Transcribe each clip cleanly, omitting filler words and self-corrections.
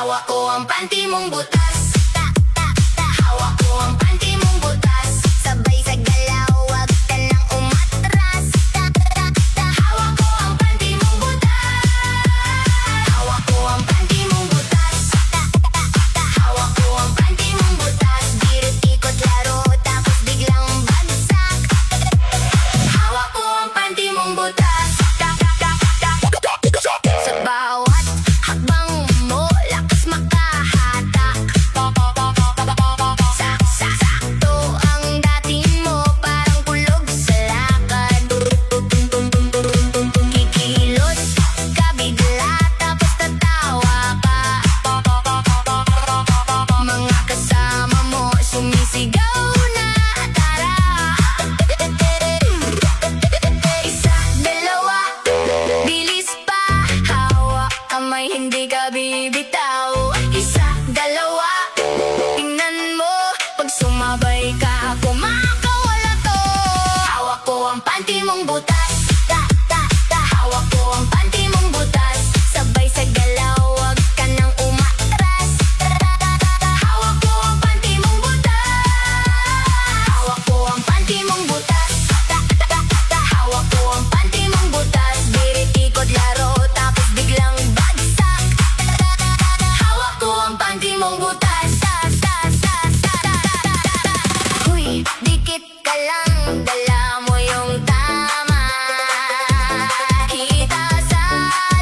Hawak ko ang panty mong butas. Hawak ko ang panty mong butas. Sabay sa galaw, wag ka nang umatras. Hawak ko ang panty mong butas. Hawak ko ang panty mong butas. Hawak ko ang panty mong butas. Birit ikot laro, tapos biglang bagsak. Hawak ko ang panty mong butas. Sa bawat hakbang mo, lakas makahatak. Sakto ang dating mo, parang kulog sa lakad. Kikilos ka bigla, tapos tatawa ka. Mga kasama mo, sumisigaw na tara. Isa, dalawa, bilis pa. Hawak kamay, hindi ka bibitaw. Isa, dalawa, tingnan mo. Pag sumabay ka, kumakawala to. Hawak ko ang panty mong butas. Hawak ko ang panty mong butas. Sabay sa galaw, wag ka nang umatras. Hawak ko ang panty mong butas. Hawak ko ang panty mong butas. Hawak ko ang panty mong butas. Birit ikot laro, tapos biglang bagsak. Hawak ko ang panty mong butas. Huy, dikit ka lang, dala mo yung tama. Kita sa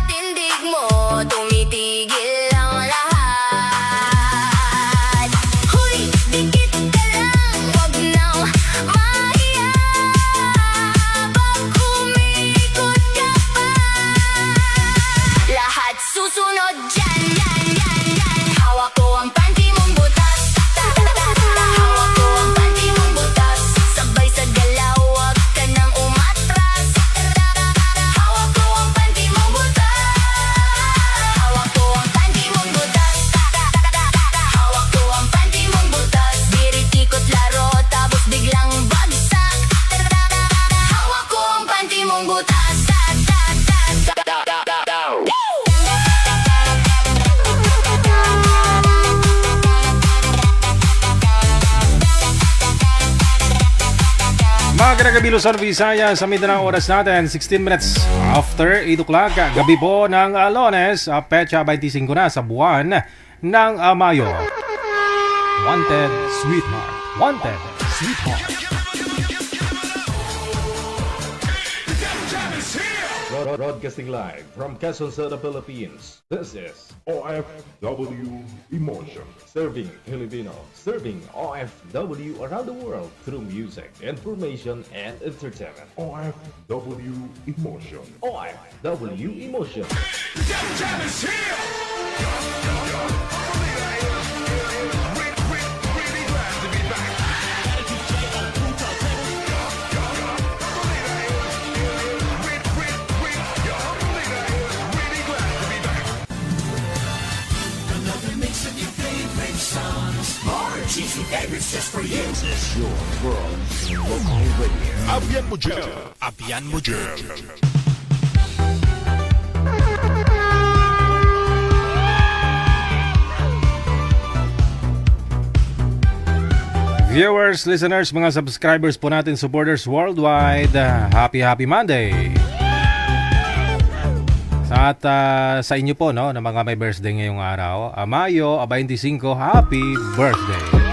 tindig mo, tumitigil ang lahat. Huy, dikit ka lang, wag nang mahiya. Pag umikot ka pa, lahat susunod dyan. Hawak ko ang panty mong butas. Hawak ko ang panty mong butas. Sabay sa galaw, wag ka nang umatras. Hawak ko ang panty mong butas. Hawak ko ang panty mong butas. Hawak ko ang panty mong butas. Birit ikot laro, tapos biglang bagsak. Hawak ko ang panty mong butas. Magandang gabi Luzon, Visayas, sa Mindanao, oras natin 16 minutes after 8 o'clock. Gabi po ng Lunes, petsa 25 na sa buwan ng Mayo. Wanted Sweetheart. Wanted Sweetheart. Broadcasting live from Quezon City, Philippines. This is OFW Emotion. Serving Filipino, serving OFW around the world through music, information, and entertainment. OFW Emotion. OFW Emotion. Your world in local radio. Abyan mo dyan. Abyan mo dyan. Viewers, listeners, mga subscribers po natin, supporters worldwide, happy Monday! At sa inyo po, no, na mga may birthday ngayong araw, Mayo 25, happy birthday!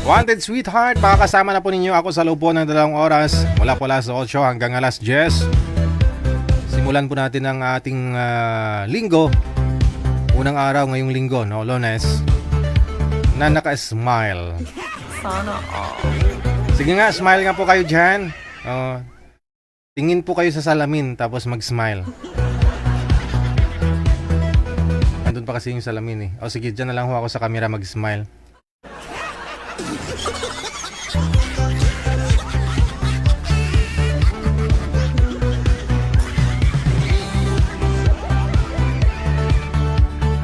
Wanted Sweetheart, makakasama na po ninyo ako sa loob po ng 2 oras, mula po alas 8 hanggang alas 10. Simulan po natin ang ating linggo, unang araw ngayong linggo, no, Lunes, na naka-smile. Sana all. Sige nga, smile nga po kayo dyan. Tingin po kayo sa salamin, tapos mag-smile. Andun pa kasi yung salamin eh. O sige, dyan na lang ho ako sa camera mag-smile.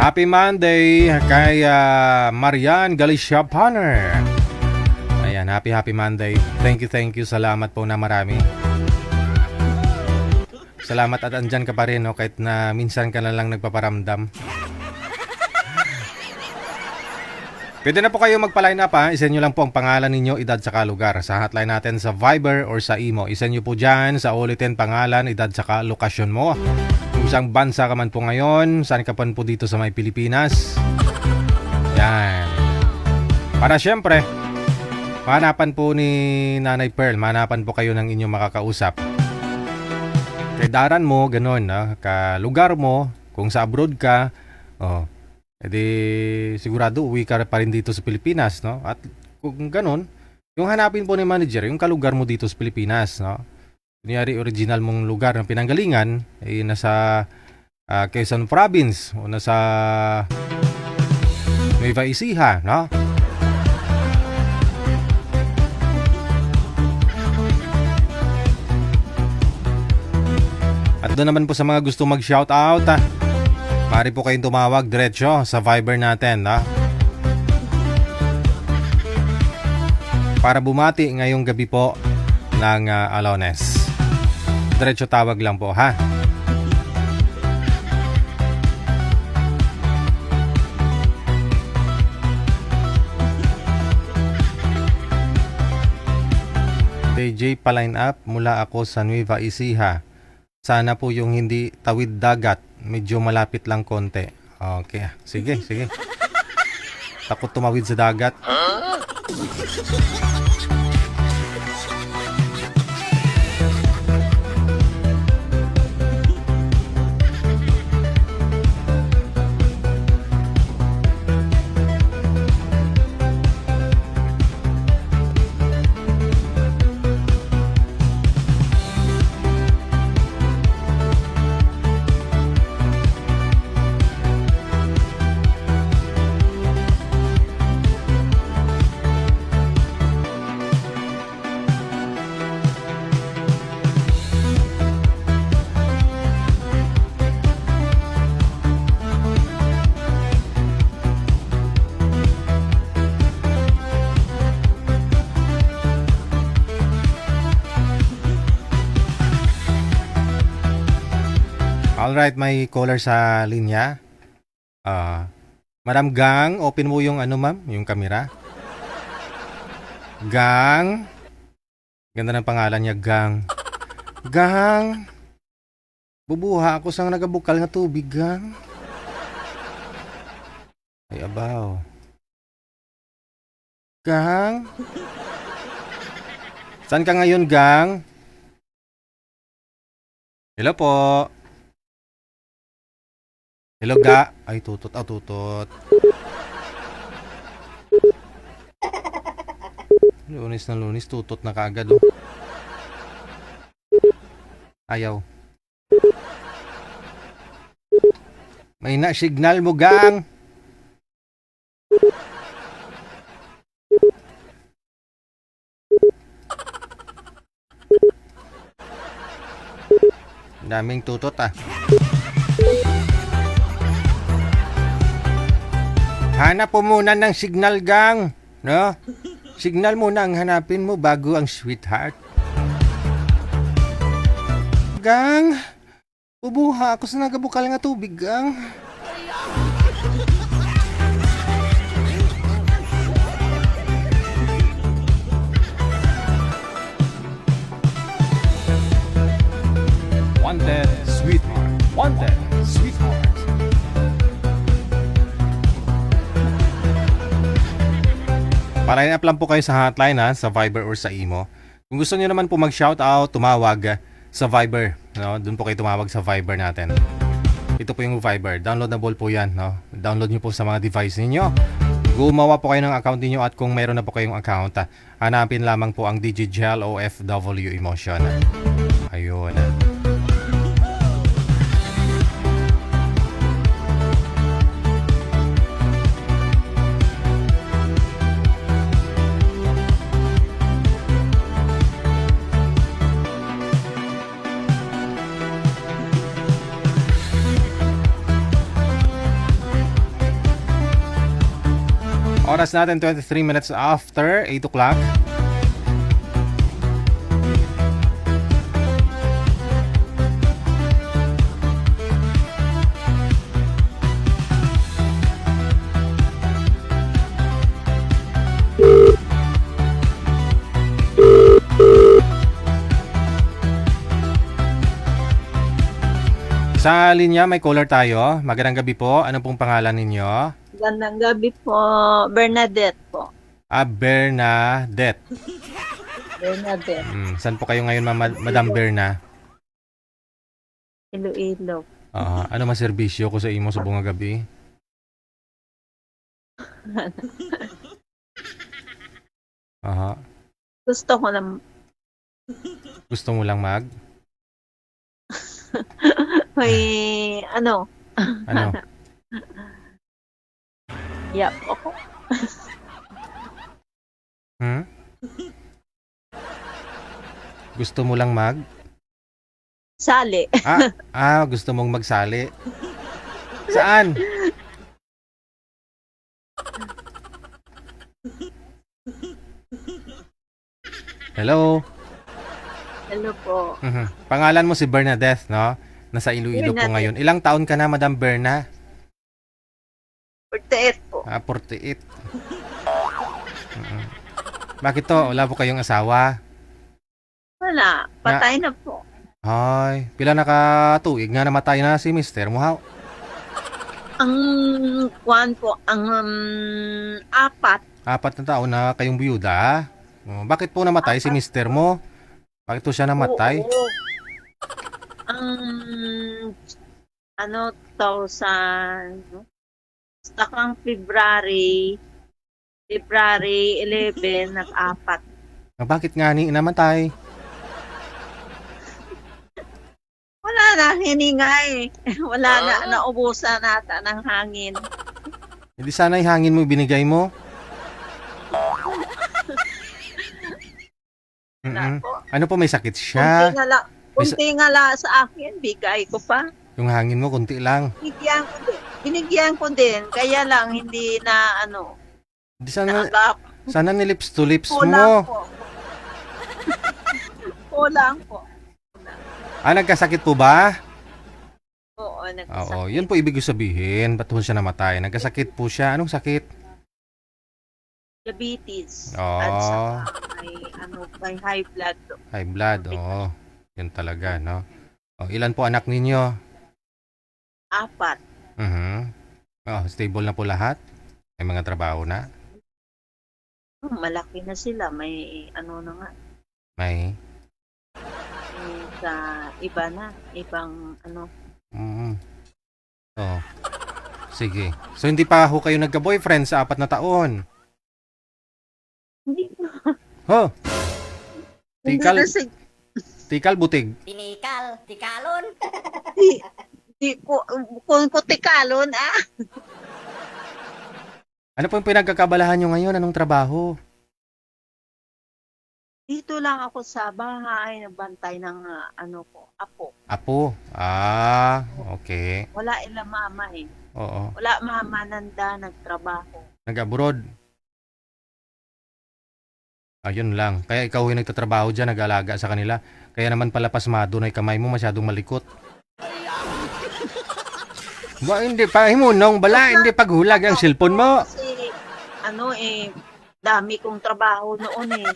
Happy Monday kay Marian Galicia Panner. Ayan, happy Monday. Thank you, salamat po na marami. Salamat at andyan ka pa rin, no? Kahit na minsan ka na lang nagpaparamdam. Pwede na po kayo magpa-line up ha. Isa nyo lang po ang pangalan ninyo, edad saka lugar. Sa hotline natin sa Viber or sa Imo. Isa nyo po dyan sa ulitin pangalan, edad saka lokasyon mo. Kung saan bansa ka man po ngayon, saan ka man po dito sa may Pilipinas. Yan. Para syempre, mahanapan po ni Nanay Pearl, mahanapan po kayo ng inyong makakausap. Kay daran mo, ganun, no? Ka lugar mo, kung sa abroad ka, edi sigurado uwi ka pa rin dito sa Pilipinas, no? At kung ganun, yung hanapin po ni manager, yung kalugar mo dito sa Pilipinas, no? Kunyari original mong lugar ng pinanggalingan ay nasa Quezon Province o nasa Nueva Ecija, no? At doon naman po sa mga gusto mag-shoutout, maaari po kayong tumawag diretso sa Viber natin, ha? Para bumati ngayong gabi po ng Alones. Diretso tawag lang po, ha? DJ pa-line up mula ako sa Nueva Ecija. Sana po yung hindi tawid dagat. Medyo malapit lang konti. Okay. Sige. Takot tumawid sa dagat. Alright, may caller sa linya. Madam Gang, open mo yung ma'am, yung camera. Gang. Ganda ng pangalan niya, Gang. Gang. Bubuha ako sang nagabukal nga tubig, Gang. Ay, abaw. Gang. Saan ka ngayon, Gang? Hello po. Hello, Ga. Ay, tutot. Tutot. Lunes na lunes, tutot na kaagad, oh. Ayaw. May na-signal mo, Gang. Daming tutot, ah. Hanap po muna ng signal, Gang. No? Signal muna ang hanapin mo bago ang sweetheart. Gang, bubuha ako sa nagabukal nga tubig, Gang. Wanted, sweetheart. Wanted, sweetheart. Pa-line up lang po kayo sa hotline, ha, sa Viber or sa Imo. Kung gusto niyo naman po mag-shoutout, tumawag sa Viber, no? Doon po kayo tumawag sa Viber natin. Ito po yung Viber. Downloadable po yan, no? Download niyo po sa mga device ninyo. Gumawa po kayo ng account niyo at kung meron na po kayong account, hanapin lamang po ang Digigel OFW Emotion. Ayun. Oras natin 23 minutes after 8 o'clock. Sa linya, may caller tayo. Magandang gabi po. Ano pong pangalan ninyo? Gandang gabi po, Bernadette po. Bernadette. Bernadette, Saan po kayo ngayon, Madam Berna? Iloilo. Ano maserbisyo ko sa imo sa bunga gabi? Aha. Gusto ko lang, Gusto mo lang mag? may, ano, Ano? yap ako. Hmm? Gusto mo lang mag? Sali. Gusto mong magsali. Saan? Hello? Hello po. Pangalan mo si Bernadette, no? Nasa Iloilo po Bernadette. ngayon. Ilang taon ka na, Madam Berna? 48 po. 48. Bakit to? Wala po kayong asawa? Wala, patay na po. Ay, pila na ka tuig nga namatay na si Mister mo, ha? Ang kwan po, ang 4. 4 na taon na kayong biyuda. Bakit po namatay si Mister mo? Bakit po siya namatay? Oo. Ang, ano to sa, basta kang February 11, nag-4. Bakit nga ni namatay? Wala na, hininga eh. Wala na, naubusan nata ng hangin. Hindi sana yung hangin mo binigay mo. Wala po. Ano po, may sakit siya? Kunti nga la sa akin, bigay ko pa. Yung hangin mo, kunti lang. Binigyan ko din, kaya lang hindi na Hindi sana, naagap. sana ni lips to lips Kulang mo. po. Kulang po. Nagkasakit po ba? Oo, Oo, nagkasakit. yun po ibig sabihin. Ba't po siya namatay? Nagkasakit po siya. Anong sakit? Diabetes. Oo. At saka may high blood. High blood, oo. Yun talaga, no? Ilan po anak ninyo? 4. Stable na po lahat? May mga trabaho na? Malaki na sila. May na nga. May? Sa iba na. Ibang Sige. So, hindi pa ho kayo nagka-boyfriend sa 4 na taon? Hindi Ho? Hindi Tikal, kasi tikal butig. Tinikal, tikalon. di ko kung tikalon Ano po yung pinagkakabalahan nyo ngayon? Anong trabaho? dito lang ako sa bahay nagbantay ng apo. Apo. Okay. Wala ila mama eh. Oo. Wala mama nanda nagtrabaho. Nag-abroad. Ayun lang. Kaya ikaw yung nagtatrabaho dyan, nag-alaga sa kanila. Kaya naman pala pasmado na yung kamay mo, masyadong malikot. Hindi pa himunong bala, hindi paghulag ang cellphone mo. Kasi dami kong trabaho noon eh.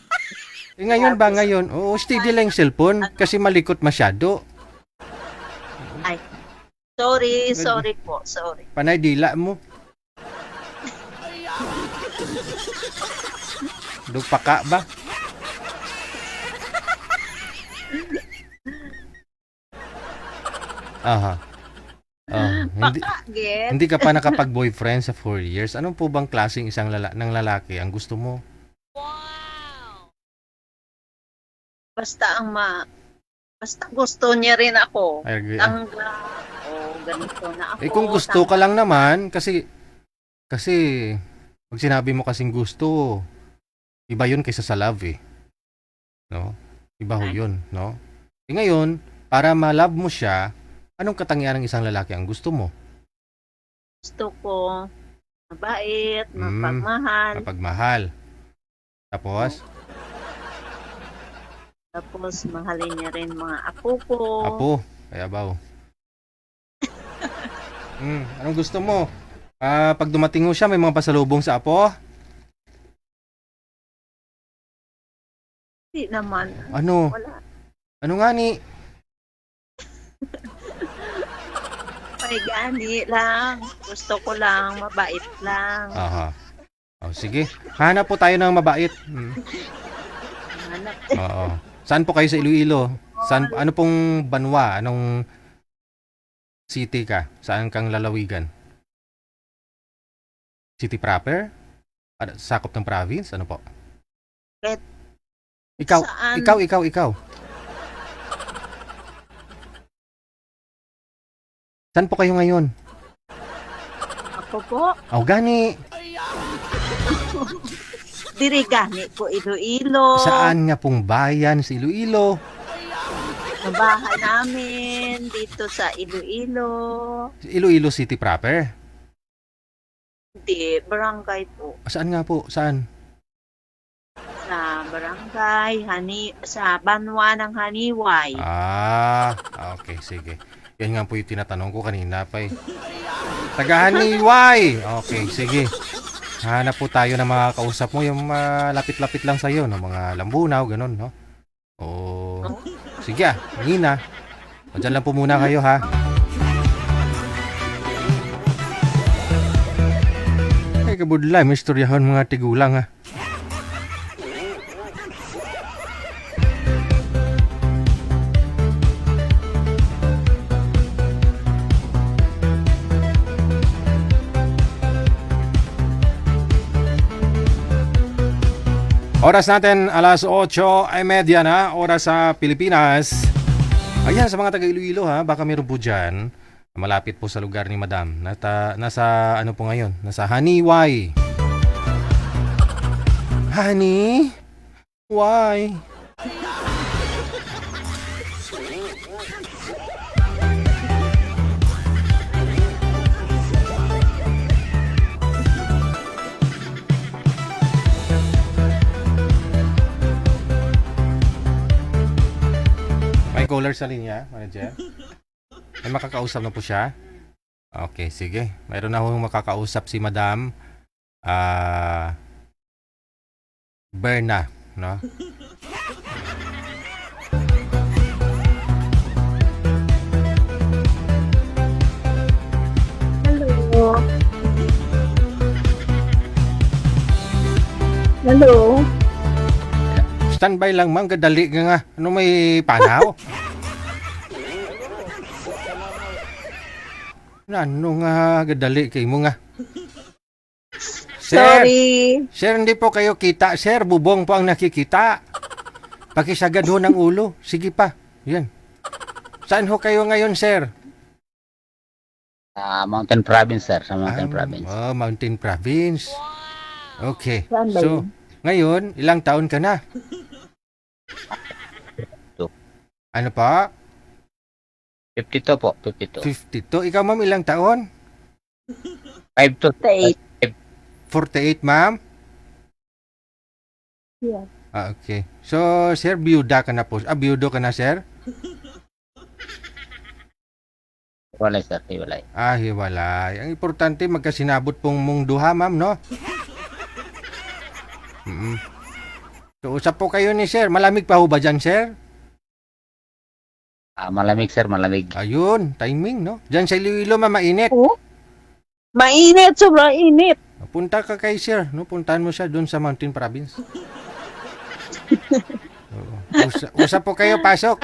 Ngayon ba ngayon? Oo, steady lang yung cellphone kasi malikot masyado. Ay. Sorry po. Sorry. Panay dila mo. Dugpaka ba? Aha. Hindi, Pakagit. hindi ka pa nakapag-boyfriend sa 4 years. Anong po bang klaseng isang ng lalaki ang gusto mo? Basta basta gusto niya rin ako. Ay, Ganito na ako. kung gusto ka lang naman, kasi pag sinabi mo kasing gusto, iba yun kaysa sa love eh. No? Iba ho yun, no? Ngayon, para ma-love mo siya, anong katangian ng isang lalaki ang gusto mo? Gusto ko mabait, mapagmahal. Mapagmahal. Tapos, mahalin niya rin mga apo ko. apo. Kaya ba? Anong gusto mo? Pag dumating mo siya, may mga pasalubong sa apo? Hindi naman. Ano? Wala. Ano nga ni? Ay, gani lang. Gusto ko lang, mabait lang. Aha. Oh, sige. Hanap po tayo ng mabait. Hanap. Oo. Saan po kayo sa Iloilo? Saan, ano pong banwa? Anong city ka? Saan kang lalawigan? City proper? Sakop ng province? Ano po? Kahit Ikaw, saan? ikaw. Saan po kayo ngayon? Ako po, Oh, gani. diri gani ko Iloilo. Saan nga pong bayan sa Iloilo? Sa bahay namin, dito sa Iloilo. Iloilo City proper? Hindi, barangay po. Saan nga po? Saan? Sa barangay, sa Banwa ng Haniway. Ah, okay, sige. Yan nga po yung tinatanong ko kanina pa eh. Tagahaniway! Okay, sige. Hanap po tayo ng mga kausap mo, yung lapit-lapit lang sa'yo, no? Mga lambunaw, ganun, no? Oo. Sige Nina. O, dyan lang po muna kayo, ha? Ay, kabudlay, may istoryahan mga tigulang, ha? Oras natin alas 8:30 na, oras sa Pilipinas. Ayan, sa mga taga Iloilo ha, baka meron po dyan, malapit po sa lugar ni Madam. Nasa ano po ngayon? Nasa Haniway. Honey? Why? Caller sa linya, manager. May makakausap na po siya. Okay, sige. Mayroon na akong makakausap si Madam Berna, no? Hello. Hello. Standby lang, ma'am. Gadali ka nga. Ano may panaw? Ano nga, gadali kay mo nga. Sir, Sorry. sir, hindi po kayo kita. Sir, bubong po ang nakikita. Pakisagad ho ng ulo. Sige pa. Yan. Saan ho kayo ngayon, sir? Mountain Province, sir. Sa Mountain Province. Oh, Mountain Province. Okay. Saan ba So, yun? ngayon, ilang taon ka na? Ano pa? 52 po. 52. 52. Ikaw, ma'am, ilang taon? 52. 48, ma'am? Yeah. Ah, okay. So, sir, biyuda ka na po. Biyudo ka na, sir? Hiwalay, sir. Hiwalay. Hiwalay. Ang importante, magkasinabot pong mong duha, ma'am, no? So, usap po kayo ni sir. Malamig pa ho ba dyan, sir? Malamig, sir. Malamig. Ayun, timing, no? Dyan sa Iloilo, ma'am, mainit. Oh? Mainit, sobrang init. Punta ka kay sir, no? Puntahan mo siya doon sa Mountain Province. Oo. Usap po kayo, pasok.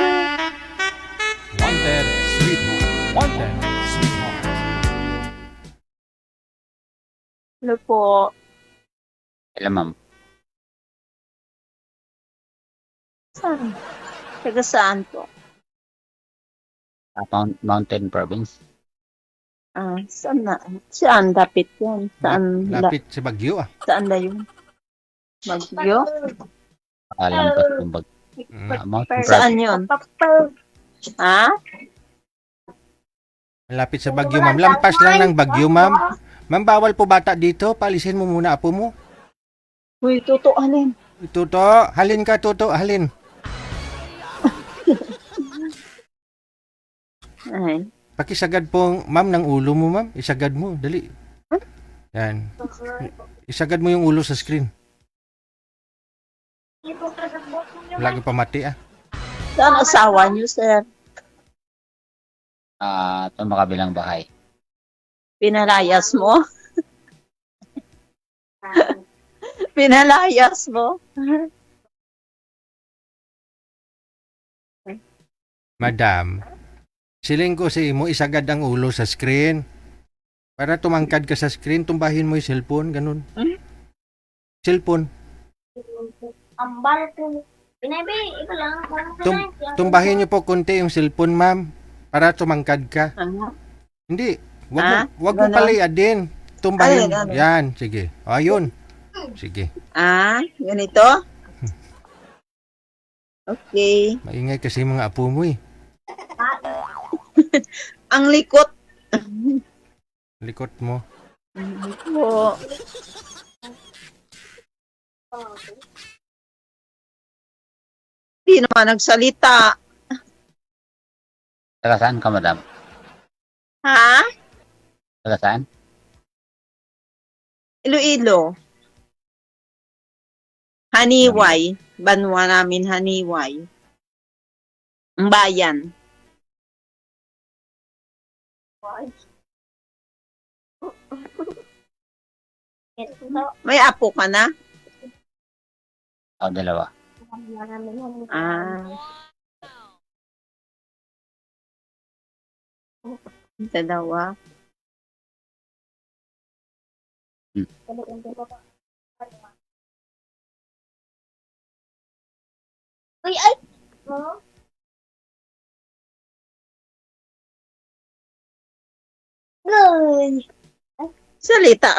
Wanted, sweet heart. Wanted, sweet heart. Hello po. Hello, ma'am. Saan? Taga saan po? Mountain Province. Saan na? Saan dapit yan? Saan? Lapit sa Bagyo, ah. Saan na yun? Bagyo? Lampas yung bag. Mountain Saan Province. yun? Ha? Lapit sa Bagyo, ma'am. Lampas lang ng Bagyo, ma'am. Ma'am, bawal po bata dito. Palisin mo muna apo mo. Uy, totoo alin. Tuto, halin ka, Tuto, halin. Ay. Pakisagad po, ma'am, ng ulo mo, ma'am. Isagad mo, dali. Yan. Isagad mo yung ulo sa screen. Lagi pa mati, ah. Saan asawa niyo, sir? Ito makabilang bahay. Pinalayas mo? Pinalayas mo? Madam, siling ko si mo isagad ang ulo sa screen. Para tumangkad ka sa screen, tumbahin mo yung cellphone, ganun. Cellphone. Ambal ko. Pinabi, ito lang. Tumbahin niyo po konti yung cellphone, ma'am. Para tumangkad ka. Ano? Hindi. Ah, Wag mo ganon? paliadin. Tumbahin. Ay, ganon. Yan, sige. O, ayun. Sige. Ganito? Okay. Maingay kasi mga apo mo eh. Ang likot. Likot mo. Po. Di naman nagsalita. Taga saan ka, madam? Ha? Taga saan? Iloilo. Haniway. Banwa namin Haniway. Ang bayan. May apo ka na? O, dalawa. Ah. Dalawa. Uy, ay! Oh. Good. Salita.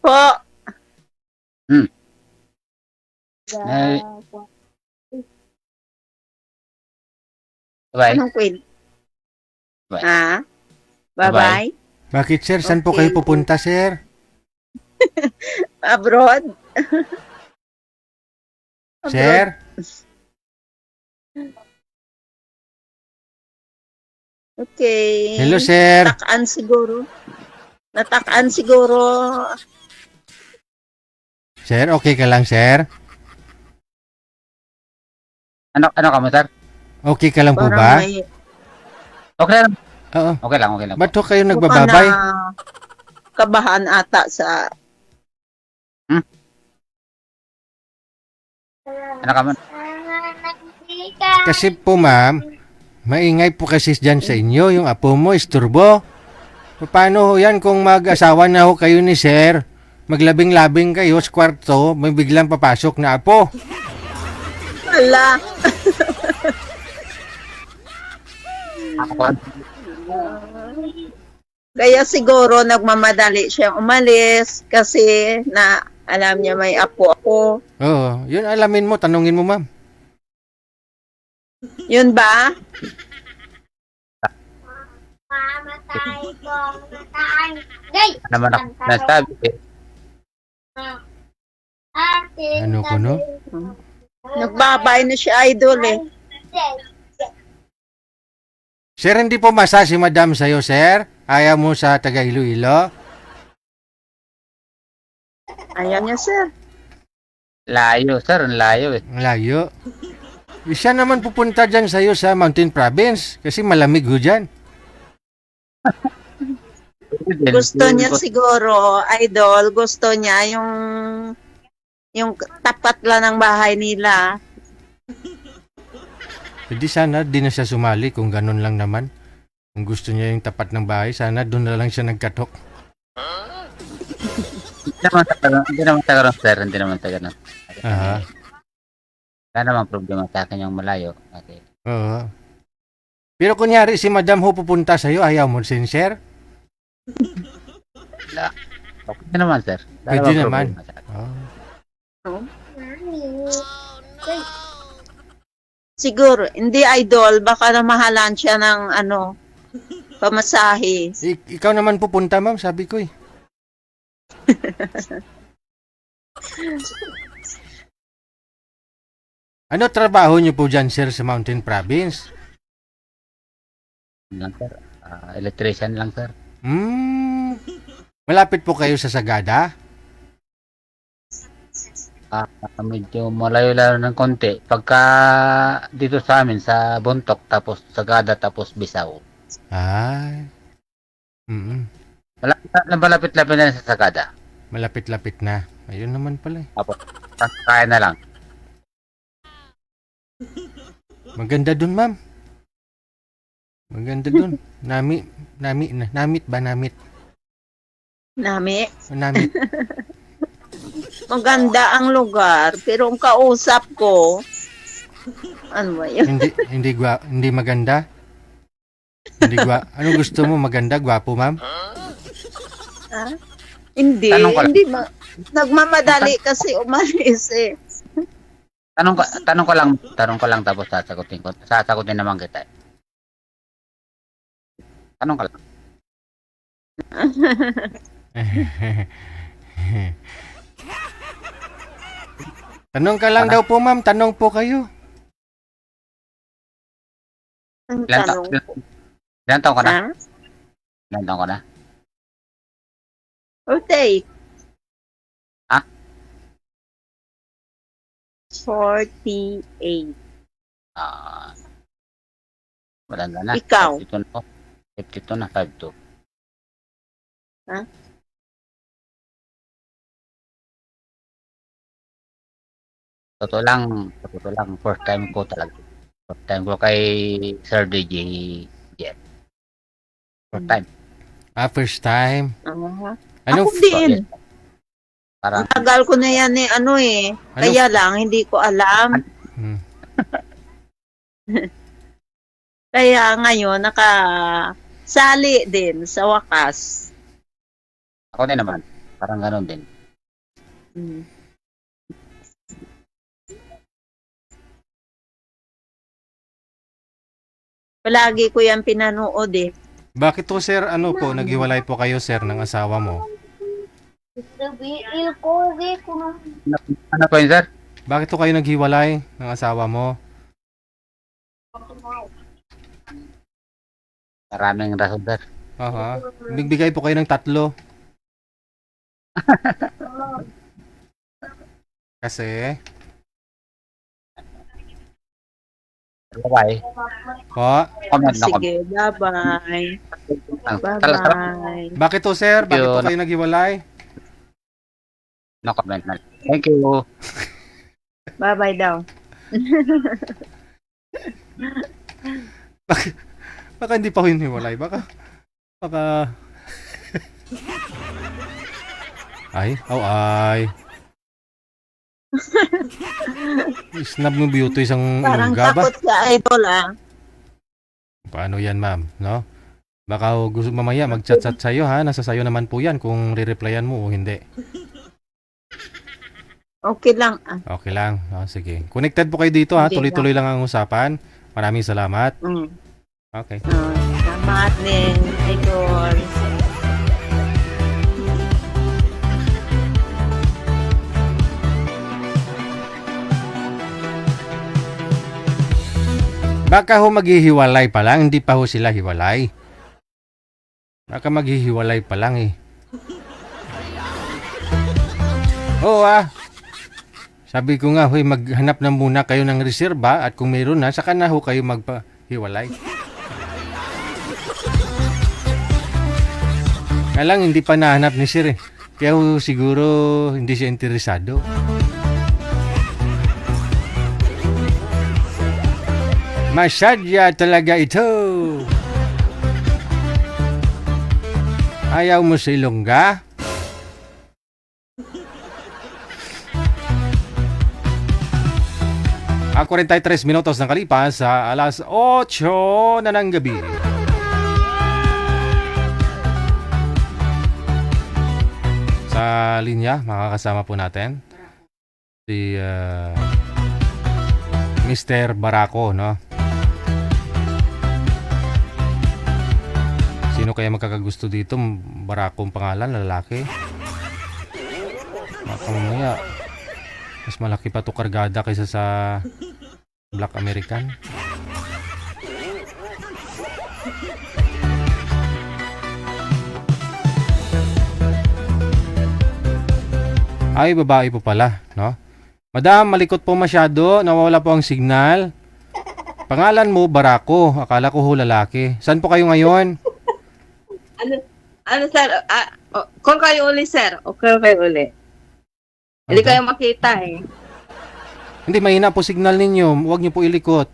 Po. Ay. Bye. Anong kwento? Bye. Ha? Bye-bye. Bakit, sir? Saan po Okay. kayo pupunta, sir? Abroad? Sir? Okay. Hello, sir. Natakaan siguro. Natakaan siguro. Sir, okay ka lang, sir? Ano ka mo, sir? Okay ka lang po Parang ba? may Okay lang. Oo. Okay lang, okay lang. Ba't ho kayo mukhang nagbababay? na kabahan ata sa Ano ka mo? Kasi po, ma'am, maingay po kasi dyan sa inyo. Yung apo mo, isturbo. Paano ho yan kung mag-asawa na ho kayo ni sir? Maglabing-labing kayo sa kwarto, may biglang papasok na apo. Ala. Kaya siguro nagmamadali siyang umalis kasi na alam niya may apo ako. Oo, yun alamin mo, tanungin mo, ma'am. Yun ba? Mamatay ko, mamatay. Gay! Ano naman ako nasabi eh. Ating Ano ko, no? Nagbabay na si Idol eh. Sir, hindi po masa si madam sa'yo, sir? Ayaw mo sa taga Iloilo? Ayan niya, sir. Layo, sir. Ang layo eh. Ang layo. Siya naman pupunta dyan sa'yo sa Mountain Province kasi malamig ho dyan. Gusto niya siguro, Idol, gusto niya yung tapat lang ng bahay nila. Hindi sana di na siya sumali kung ganun lang naman. Kung gusto niya yung tapat ng bahay, sana doon na lang siya nagkatok. Hindi naman sa karon, sir. Hindi naman sa karon. Aha. Wala namang problema sa akin yung malayo. Okay. Oo. Pero kunyari si madam ho pupunta sa'yo, ayaw mo sincere? Okay naman, sir. Wala Pwede namang naman. problema sa akin. Oh. Siguro, hindi Idol, baka namahalan siya ng pamasahe. Ikaw naman pupunta, ma'am, sabi ko eh. Ano trabaho niyo po dyan, sir, sa Mountain Province? Lang, sir. Electrician lang, sir. Malapit po kayo sa Sagada? Medyo malayo-layo ng konti. Pagka dito sa amin, sa Bontok, tapos Sagada, tapos Bisaw. Ay. Mm. Malapit-lapit na sa Sagada. Malapit-lapit na. Ayun naman pala eh. Tapos, kaya na lang. Maganda dun, ma'am. Maganda dun. Namit ba? Namit. Namit. Maganda ang lugar, pero ang kausap ko, ano ba yun? Hindi maganda. Ano gusto mo? Maganda, gwapo, ma'am? Hindi, Tanong ko lang. hindi nagmamadali kasi umalis eh. Tanong ko lang tapos sasagutin ko. Sasagutin naman kita. Tanong ka lang. Tanong ka lang daw po, ma'am. Tanong po kayo. Ang Ilan tanong ko. Ilan taon ka na? Ha? Ilan taon ka na? Okay. Ha? 48. Maganda na. Ikaw? 52 na, 52. Ha? Totoo lang, first time ko talaga. First time ko kay Sir DJ Jet. First time. First time. Ako din. Parang, Tagal ko na yan eh, ano eh. Kaya lang, hindi ko alam. Hmm. Kaya ngayon, nakasali din sa wakas. ako din naman. Parang ganun din. Hmm. Palagi ko yan pinanood eh. Bakit to, sir? Ano po? Naghiwalay po kayo, sir, ng asawa mo? Sabihin ko, kung Ano po yun, sir? Bakit to kayo naghiwalay ng asawa mo? Maraming rason, sir. Aha. Bigbigay po kayo ng 3. Kasi, Bye-bye. po, Comment na comment. Sige, bye-bye. Salas. Bye-bye. bakit to, sir? Bakit to Yun. kayo naghiwalay? No comment na. Thank you. Bye-bye daw. Baka hindi pa ko yun hiwalay. Baka. Ay. Snap mo beauty isang Parang ilongga ba? takot ka, idol ah. Paano yan, ma'am? No? Baka gusto mamaya mag-chat-chat sa'yo, ha? Nasa sayo naman po yan kung re-replyan mo o hindi. Okay lang ah. Okay lang. Sige. Connected po kayo dito, ha? Hindi Tuloy-tuloy lang ang usapan. Maraming salamat. Mm. Okay. Salamat din, idol. Baka ho maghihiwalay pa lang, hindi pa ho sila hiwalay. Baka maghihiwalay pa lang eh. Oo Sabi ko nga, hoy, maghanap na muna kayo ng reserba at kung mayroon na, saka na ho kayo magpahiwalay. Kaya lang, hindi pa nahanap ni Sir eh. Kaya ho, siguro hindi siya interesado. Masadya talaga ito. Ayaw mo sa ilongga? Ako 43 minutos ng kalipas sa alas 8 na ng gabi. Sa linya, makakasama po natin si Mr. Barako, no? Sino kaya magkakagusto dito? Barako ang pangalan, lalaki. Baka mamaya mas malaki pa to kargada kaysa sa Black American. Ay, babae po pala, no? Madam, malikot po masyado. Nawawala po ang signal. Pangalan mo, Barako. Akala ko ho lalaki. Saan po kayo ngayon? Ano sir? Call kayo uli sir. O call kayo uli. Hindi Okay. kayo makita eh. Hindi, mahina po signal ninyo. Huwag niyo po ilikot.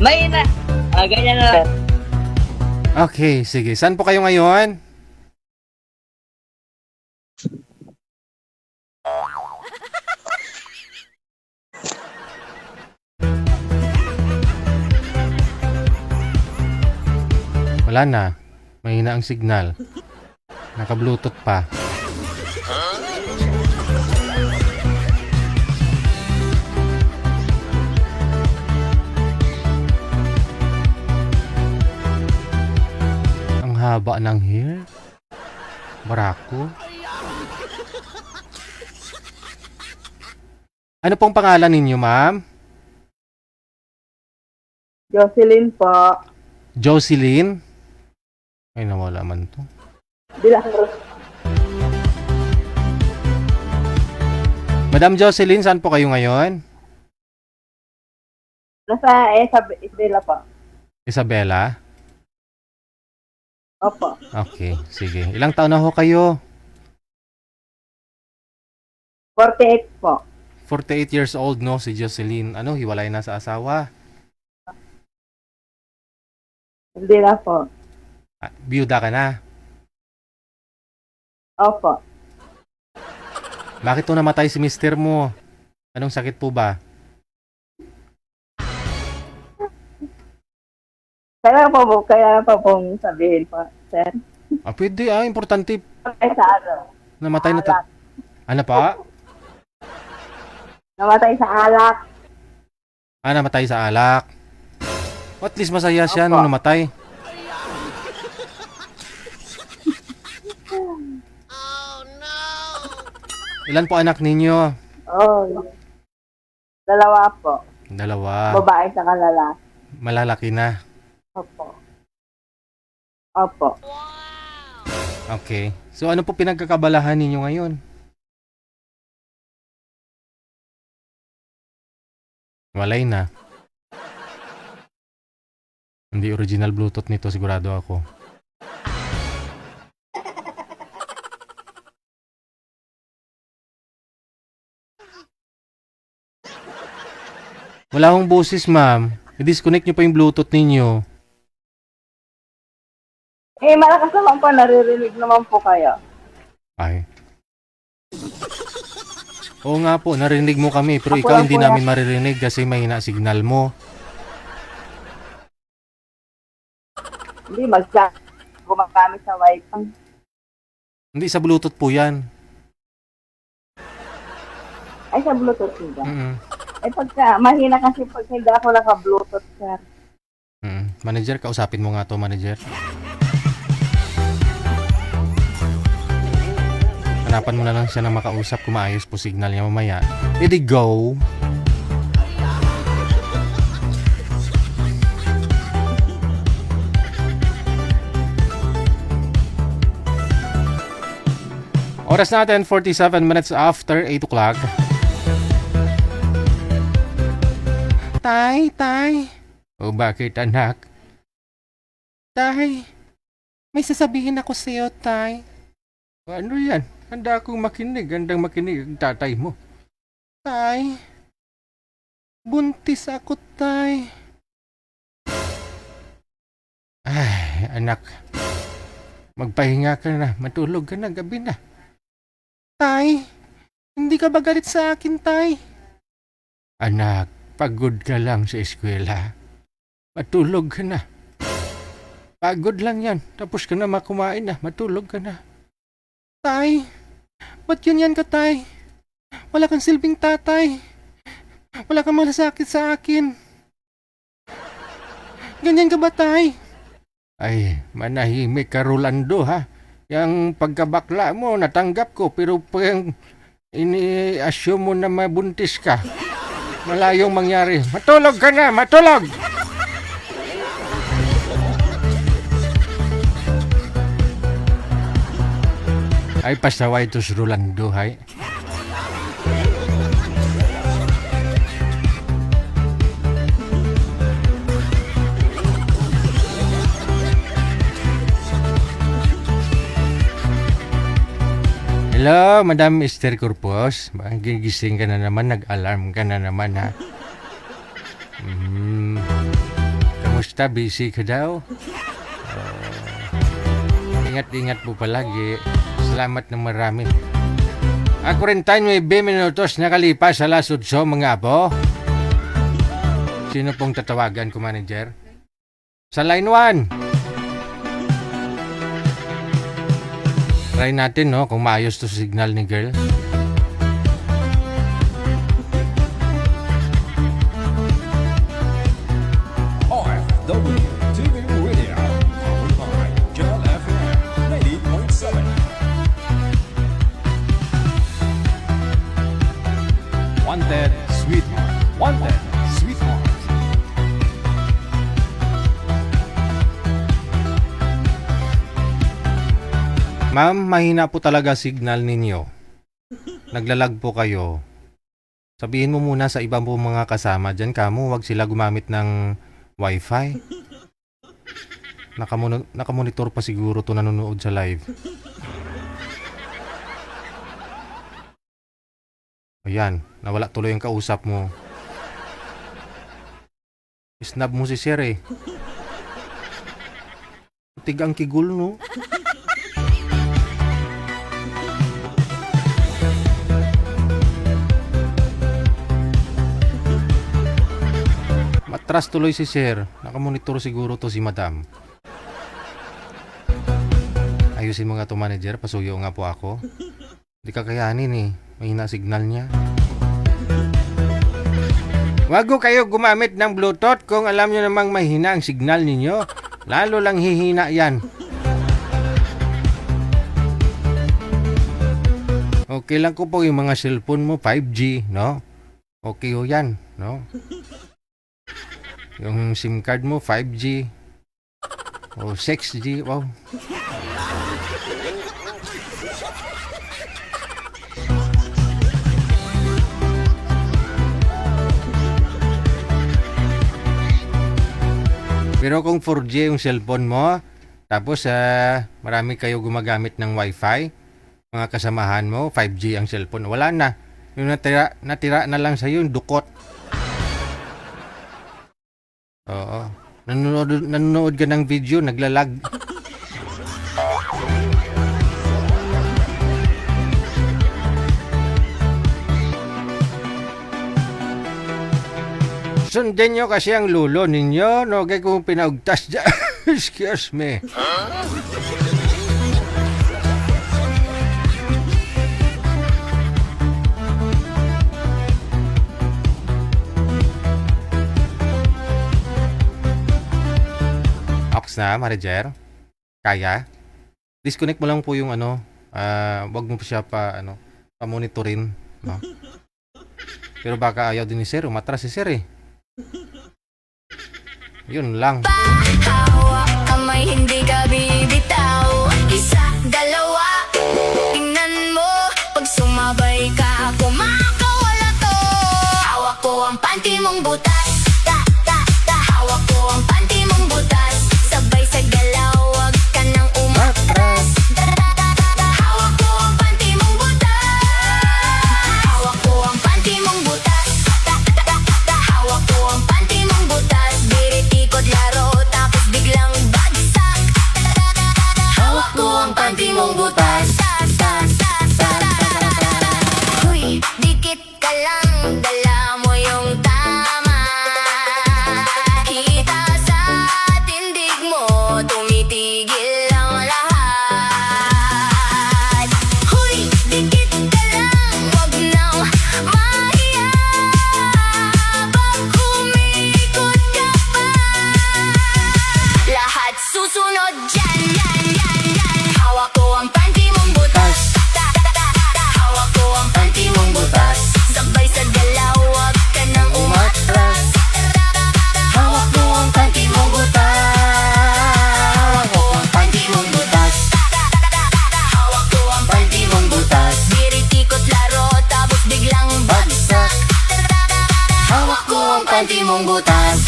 May na. Ganyan na. Okay, sige. Saan po kayo ngayon? Wala na. Mahina ang signal. Naka-Bluetooth pa. Ang haba ng hair. Barako. Ano pong pangalan ninyo, ma'am? Jocelyn po. Jocelyn? Ay, nawala man to. Madam Jocelyn, saan po kayo ngayon? Nasa Isabela po. Isabela? Opo. Okay, sige. Ilang taon na ho kayo? 48 po. 48 years old, no? Si Jocelyn. Ano, hiwalay na sa asawa? Hindi na po. Biyuda ka na? Opo. Bakit to namatay si mister mo? Anong sakit po ba? Kaya pa pong sabihin po, sir. Pwede importante. Ay, sa ano? Namatay na ta. Ano pa? Namatay sa alak. Namatay sa alak. At least masaya siya nung namatay. Ilan po anak ninyo? Oh. Dalawa po. Dalawa. Babae sa lalaki. Malalaki na. Opo. Opo. Okay. So ano po pinagkakabalahan ninyo ngayon? Walay na. Hindi original Bluetooth nito, sigurado ako. Wala akong boses, ma'am. I-disconnect nyo pa yung Bluetooth ninyo. Malakas naman po. Naririnig naman po kayo. Ay. Oo nga po, narinig mo kami. Pero Ako ikaw lang hindi po namin maririnig kasi mahina signal mo. Hindi, gumagamit sa wifi. Hindi, sa Bluetooth po yan. Ay, sa Bluetooth ba? Mm-mm. Pagka, mahina kasi pag hindi ako naka-Bluetooth, sir. Manager, kausapin mo nga to, manager. Hanapan mo na lang siya na makausap kung maayos po signal niya mamaya. Ready, go! Oras natin, 47 minutes after 8 o'clock. Tay. O bakit anak? Tay, may sasabihin ako sa iyo, Tay. Ano yan? Handa akong makinig. Handang makinig ang tatay mo. Tay, buntis ako, Tay. Ay, anak. Magpahinga ka na. Matulog ka na. Gabi na. Tay, hindi ka ba galit sa akin, Tay? Anak, pagod ka lang sa eskwela. Matulog ka na. Pagod lang yan. Tapos ka na makumain na. Matulog ka na. Tay, ba't yan ka, Tay? Wala kang silbing tatay. Wala kang malasakit sa akin. Ganyan ka ba, Tay? Ay, manahimik ka, Rolando, ha? Yang pagkabakla mo, natanggap ko. Pero pag ini-assume mo na mabuntis ka, malayong mangyari. Matulog ka na! Matulog! Ay pasaway to si Rolando, hay. Hello, Madam Esther Corpus. Gigising ka na naman, nag-alarm ka na naman, ha? Kamusta? Busy ka daw? Ingat-ingat po palagi. Salamat ng marami. 49 minutos nakalipas sa alas 8, mga apo. Sino pong tatawagan ko, manager? Sa line 1. Try natin, no, kung maayos to signal ni girl. OFW TV Radio, powered by Joel FM 90.7. Wanted Sweetheart. Wanted Sweetheart. Ma'am, mahina po talaga signal ninyo. Naglalag po kayo. Sabihin mo muna sa ibang po mga kasama dyan, kamo, wag sila gumamit ng wifi. Nakamonitor pa siguro to nanonood sa live. Ayan, nawala tuloy ang kausap mo. Snub mo si Sir eh. Tigang kigul, no? Matras tuloy si Sir. Nakamonitor siguro to si Madam. Ayusin mo nga to, manager. Pasuyo nga po ako. Hindi kakayanin eh. Mahina signal niya. Wag ko kayo gumamit ng Bluetooth kung alam nyo namang mahina ang signal ninyo. Lalo lang hihina yan. Okay lang ko po yung mga cellphone mo 5G, no? Okay ho yan, no? Yung SIM card mo 5G o 6G, wow. Pero kung 4G yung cellphone mo, tapos marami kayo gumagamit ng Wi-Fi, mga kasamahan mo, 5G ang cellphone, wala na. Yung natira na lang sa'yo, yung dukot. Oo. Nanonood ka ng video, naglalag. Sundin nyo kasi ang lulo ninyo, no? Kaya kung pinaugtas dyan. Excuse me. Ox na, manager? Kaya? Disconnect mo lang po yung wag mo pa siya pa-monitorin, no? Pero baka ayaw din ni Sir, umatras si Sir eh. Yun lang. Hawak kamay, hindi ka bibitaw. Isa, dalawa, tingnan mo. Pag sumabay ka, kumakawala to. Hawak ko ang panty mong butas. Hawak ko ang panty mong butas. Sabay sa galaw, wag ka nang umatras. Hawak ko ang panty mong butas. Hawak ko ang panty mong butas. Hawak ko ang panty mong butas. Biritikod laro, tapos biglang bagsak. Hawak ko ang panty mong butas. Uy, dikit ka lang, dala mo yung tama. Kita sa tindig mo, tumitigil ang lahat. hawak ko ang panty mong butas.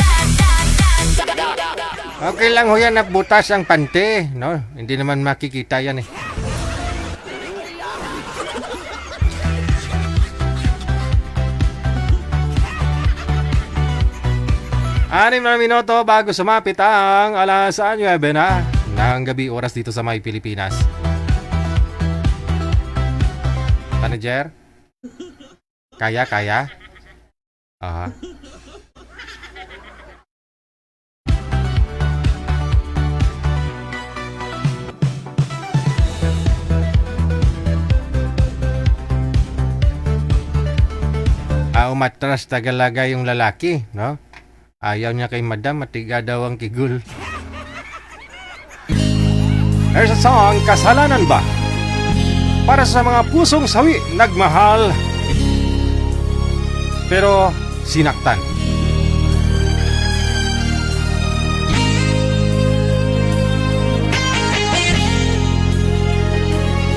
Okay lang ho yan na butas ang pante, no? Hindi naman makikita yan eh. Anim na minuto bago sumapit ang alas 9 na ng gabi oras dito sa May Pilipinas. Manager? Kaya? Aha. Umatras tagalaga yung lalaki, no? Ayaw niya kay madam, matiga daw ang kigul. There's a song, Kasalanan Ba? Para sa mga pusong sawi, nagmahal, pero sinaktan.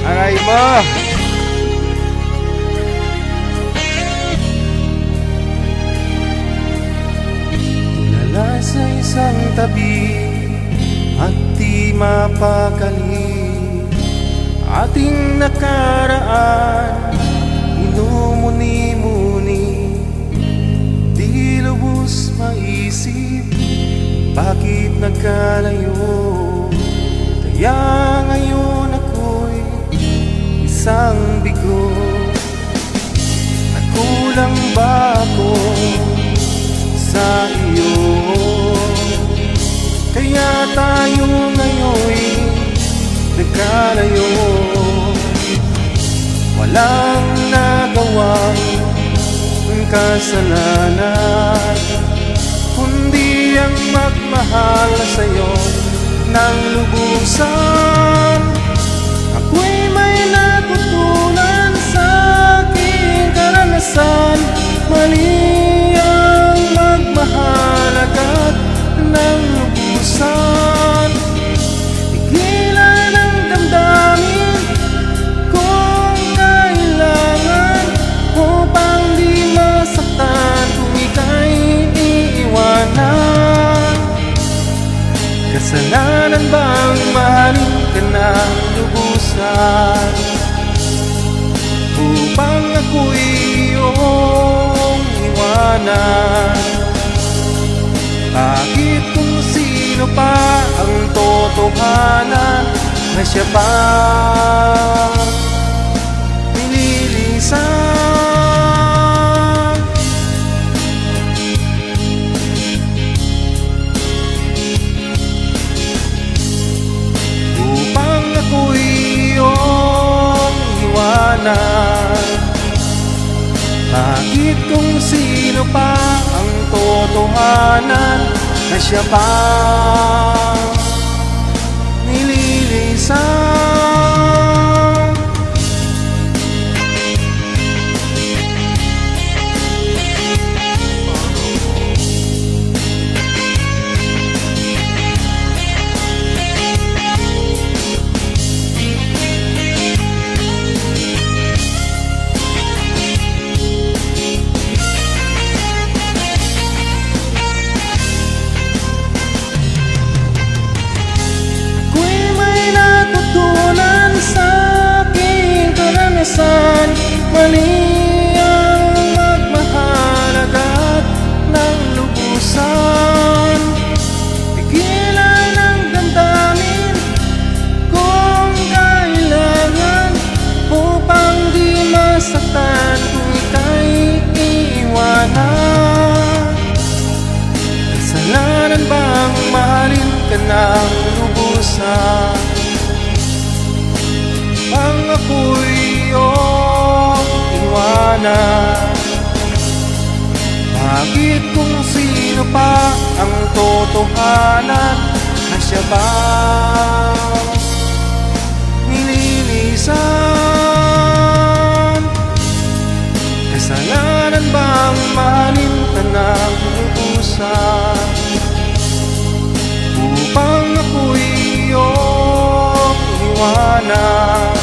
Aray mo! Tulala sa isang tabi at di mapakali, ating nakaraan inumuni-muni, di lubos maisip bakit nagkalayo. Kaya ngayon ako'y isang bigo. Nagkulang ba ako sa iyo? Kaya tayo ngayon'y nagkalayo. Walang nagawang kasalanan, kundi ang magmahal sa'yo ng lubusan. Ako'y may natutunan sa aking karanasan. Mali ang magmahal agad ng lubusan. Tigilan ang damdamin kung kailangan, upang di masaktan kung ika'y iiwanan. Kasalanan bang mahalin ka ng lubusan, upang ako'y iyong iwanan? Bakit kung sino pa ang totohanan na siya pa nililisan? Upang ako'y iyong iwanan. Bakit kung sino pa ang totohanan na siya pa nililisan? Mali ang magmahal agad ng lubusan. Tigilan ang damdamin kung kailangan, upang di masaktan kung ika'y iiwanan. Kasalanan bang mahalin ka ng lubusan, pang ako'y iyong iwanan? Bakit kung sino pa ang totohanan na siya ba nililisan? Kasalanan bang mahalin ka ng lubusan, upang ako'y iyong iwanan?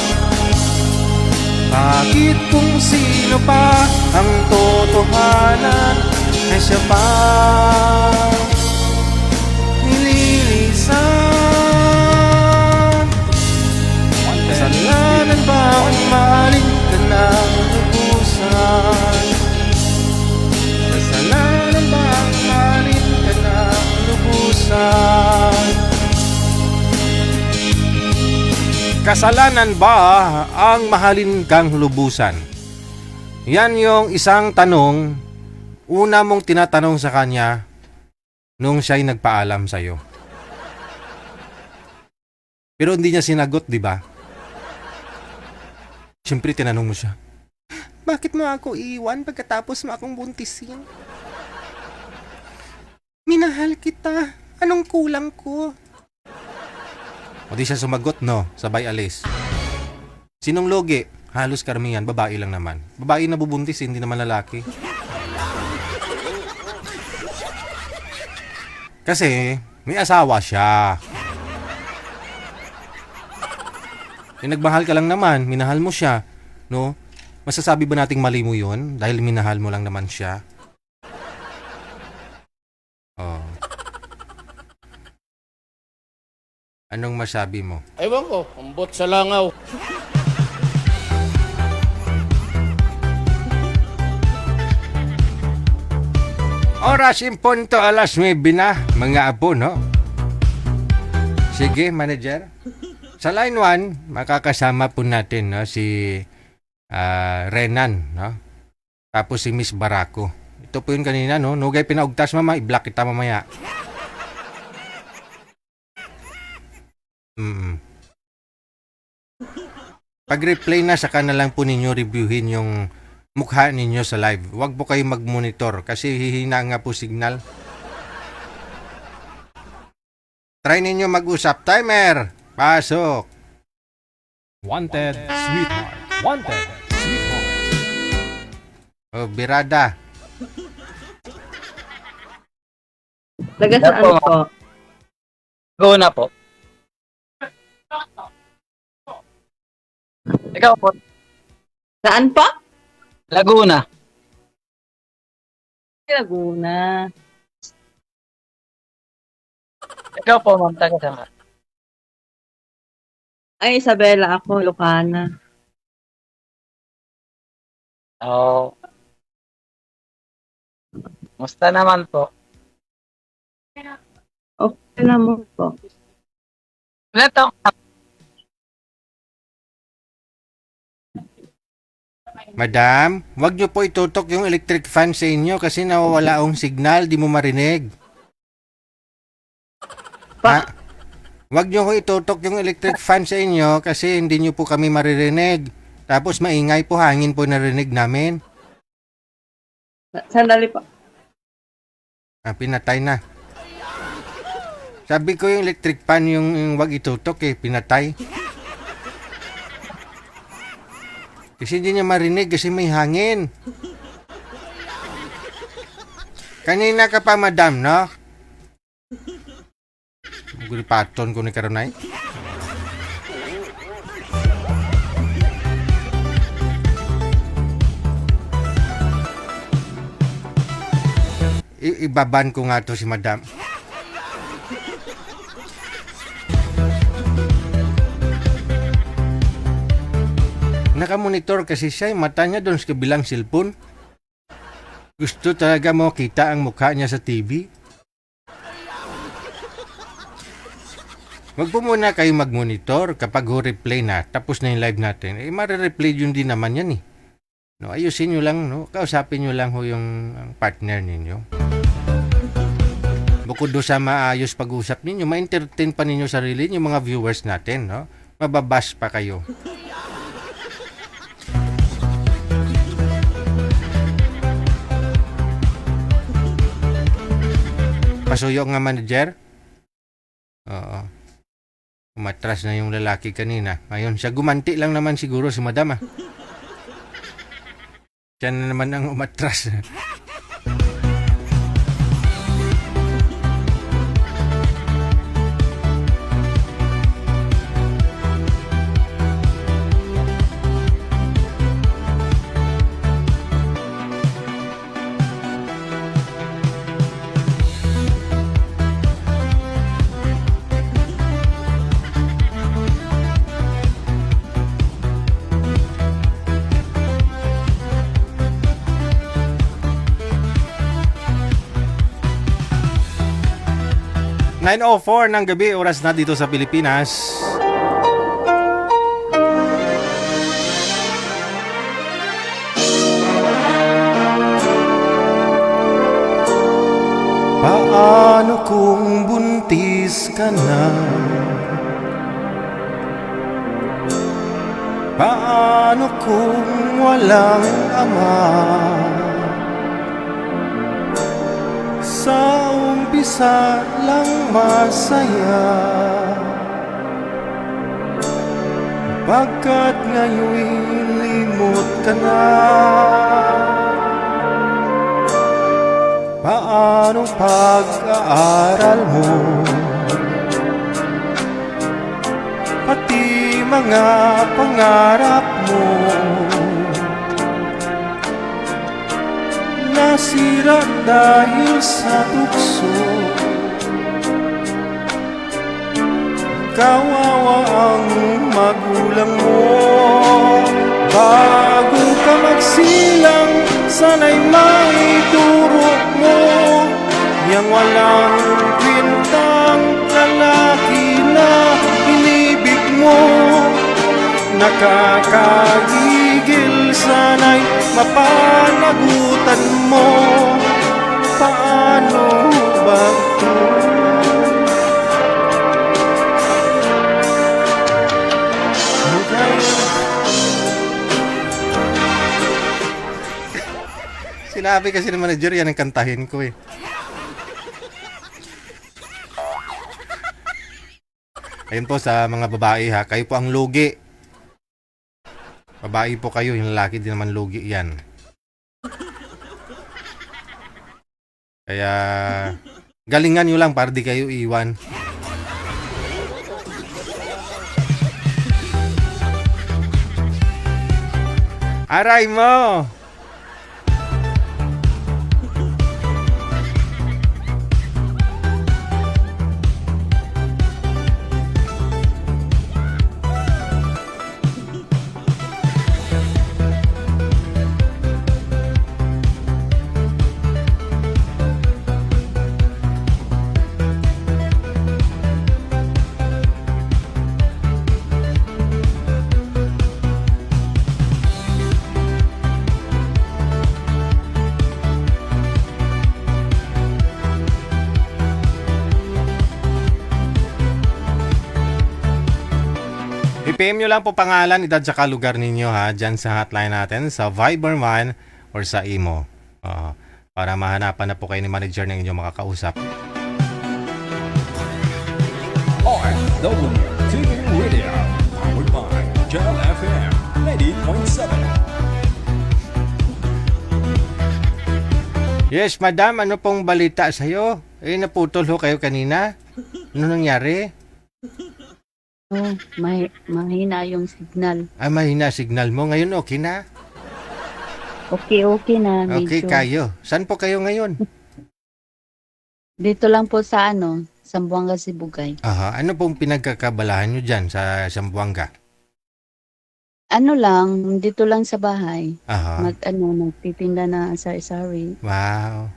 Bakit kung sino pa ang totohanan na siya pa nililisan. Kasalanan ba ang mahalin ka ng lubusan? Kasalanan ba ang mahalin ka ng lubusan? Kasalanan ba ang mahalin kang lubusan? Yan yung isang tanong una mong tinatanong sa kanya nung siya'y nagpaalam sa'yo. Pero hindi niya sinagot, di ba? Siyempre tinanong mo siya, bakit mo ako iiwan pagkatapos mo akong buntisin? Minahal kita. Anong kulang ko? O di siya sumagot, no? Sabay alis. Sinong logi? Halos karamihan, babae lang naman. Babae na bubuntis, hindi naman lalaki. Kasi may asawa siya. Nagmahal ka lang naman, minahal mo siya, no? Masasabi ba nating mali mo 'yon dahil minahal mo lang naman siya? Oh. Anong masabi mo? Ewan ko, ambot sa langaw. Oras in punto, alas 9 na, mga apo, no? Sige, manager. Sa line 1, makakasama po natin, no, si Renan, no? Tapos si Miss Barako. Ito po yun kanina, no? Nugay pinaugtas, mama, i-block kita mamaya. Pag-replay na, saka na lang po ninyo reviewin yung mukha ninyo sa live. Huwag po kayo mag-monitor kasi hihina nga po signal. Try ninyo mag-usap. Timer! Pasok! Wanted, sweetheart. Wanted, sweetheart. O, birada. Taga saan po? Laguna po. Ikaw po. Saan po? Laguna. Laguna. Ikaw po, ma'am. Taga saan? Ay, Isabela ako, Lucana. Oo. Musta naman po? Okay naman po. Leto. Madam, wag nyo po itutok yung electric fan sa inyo kasi nawawala ang signal, di mo marinig. Ha? Wag nyo ko itutok yung electric fan sa inyo kasi hindi nyo po kami maririnig. Tapos maingay po, hangin po narinig namin. Sandali po. Pinatay na. Sabi ko yung electric fan yung wag itutok pinatay. Kasi hindi niya marinig kasi may hangin. Kanina ka pa, madam, no? Guripaton ko ni Karunay. Ibaban ko nga to si madam. Nakamonitor kasi siya, yung mata niya doon sa kabilang cellphone. Gusto talaga mo kita ang mukha niya sa TV. Wag po muna kayo mag-monitor kapag replay na, tapos na yung live natin. Mare-replay yun din naman yan No, ayusin nyo lang, no? Kausapin nyo lang ho yung partner ninyo. Bukod do sa maayos pag-usap ninyo, ma-entertain pa ninyo sarili yung mga viewers natin, no? Mababas pa kayo. Pasuyo nga, manager. Oo. Umatras na yung lalaki kanina. Ngayon, siya gumanti lang naman siguro si madam, Siya na naman ang umatras. 9:04 ng gabi, oras na dito sa Pilipinas. Paano kung buntis ka na? Paano kung walang ama? Sa umpisa lang masaya, pagkat ngayon'y limot ka na. Paano pag-aaral mo? Pati mga pangarap mo nasira dahil sa tukso. Kawawa ang magulang mo. Bago ka magsilang, sana'y maituro mo yang walang kwentang lalaki na inibig mo. Nakakagigil, sana'y mapanagutan mo. Paano ba ito? Sinabi kasi ng manager, yan ang kantahin ko eh. Ayun po sa mga babae ha, kayo po ang lugi. Babae po kayo, yung lalaki din naman lugi yan. Kaya galingan nyo lang para di kayo iwan. Aray mo! I-PM nyo lang po pangalan, edad saka lugar ninyo ha, dyan sa hotline natin, sa Viber man or sa Imo. Para mahanapan na po kayo ni manager ng inyong makakausap. OFW TV Radio, powered by Jel FM 90.7. Yes, madam, ano pong balita sa'yo? Naputol ho kayo kanina? Ano nangyari? Oh, mahina yung signal. Mahina signal mo. Ngayon okay na? Okay na. Okay Medyo. kayo. Saan po kayo ngayon? Dito lang po sa Zamboanga, Sibugay. Aha. Ano pong pinagkakabalahan nyo dyan sa Zamboanga? Ano lang, dito lang sa bahay. Aha. Nagtitinda na sari-sari. Wow.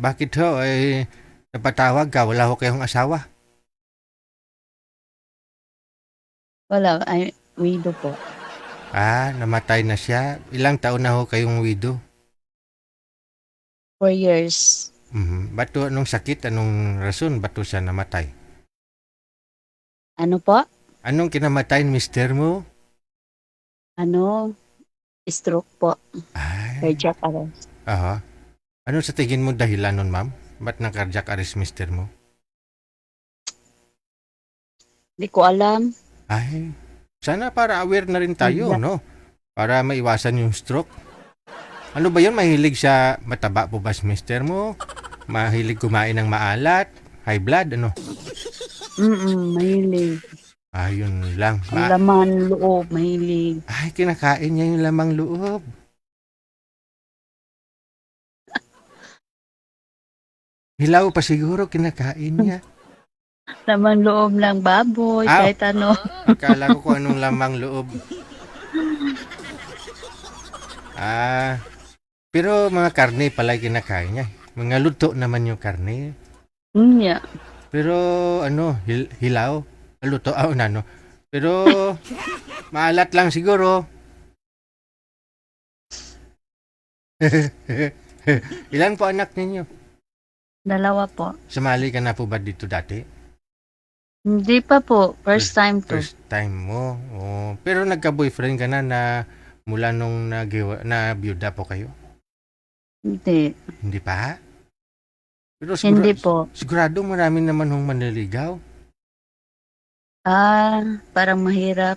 Bakit ho? Napatawag ka? Wala ho kayong asawa? Wala, widow po. Namatay na siya. Ilang taon na ho kayong widow? 4 years. Ba't ho, anong sakit? Anong rason? Ba't ho siya namatay? Ano po? Anong kinamatay ni mister mo? Stroke po. Ay. Cardiac arrest. Aha. Ano sa tingin mo dahilan nun, ma'am? Ba't na cardiac arrest mister mo? Di ko alam. Ay, sana para aware na rin tayo, no? Para maiwasan yung stroke. Ano ba yun? Mahilig siya, mataba po ba si mister mo? Mahilig kumain ng maalat? High blood, ano? Mahilig. Yun lang. Ang laman loob, mahilig. Ay, kinakain niya yung lamang loob. Hilaw pa siguro kinakain niya. Laman loob ng baboy, kahit ano. Akala ko kung anong lamang loob. Pero mga karne pala kinakain niya. Mga luto naman yung karne. Yeah. Pero ano, hilaw. Luto, ano. Pero maalat lang siguro. Ilan po anak ninyo? 2 po. Sumali ka na po ba dito dati? Hindi pa po. First time to. First time mo. Oh. Pero nagka-boyfriend ka na mula nung na byuda po kayo? Hindi. Hindi pa? Pero Hindi po. sigurado marami naman hong manliligaw. Parang mahirap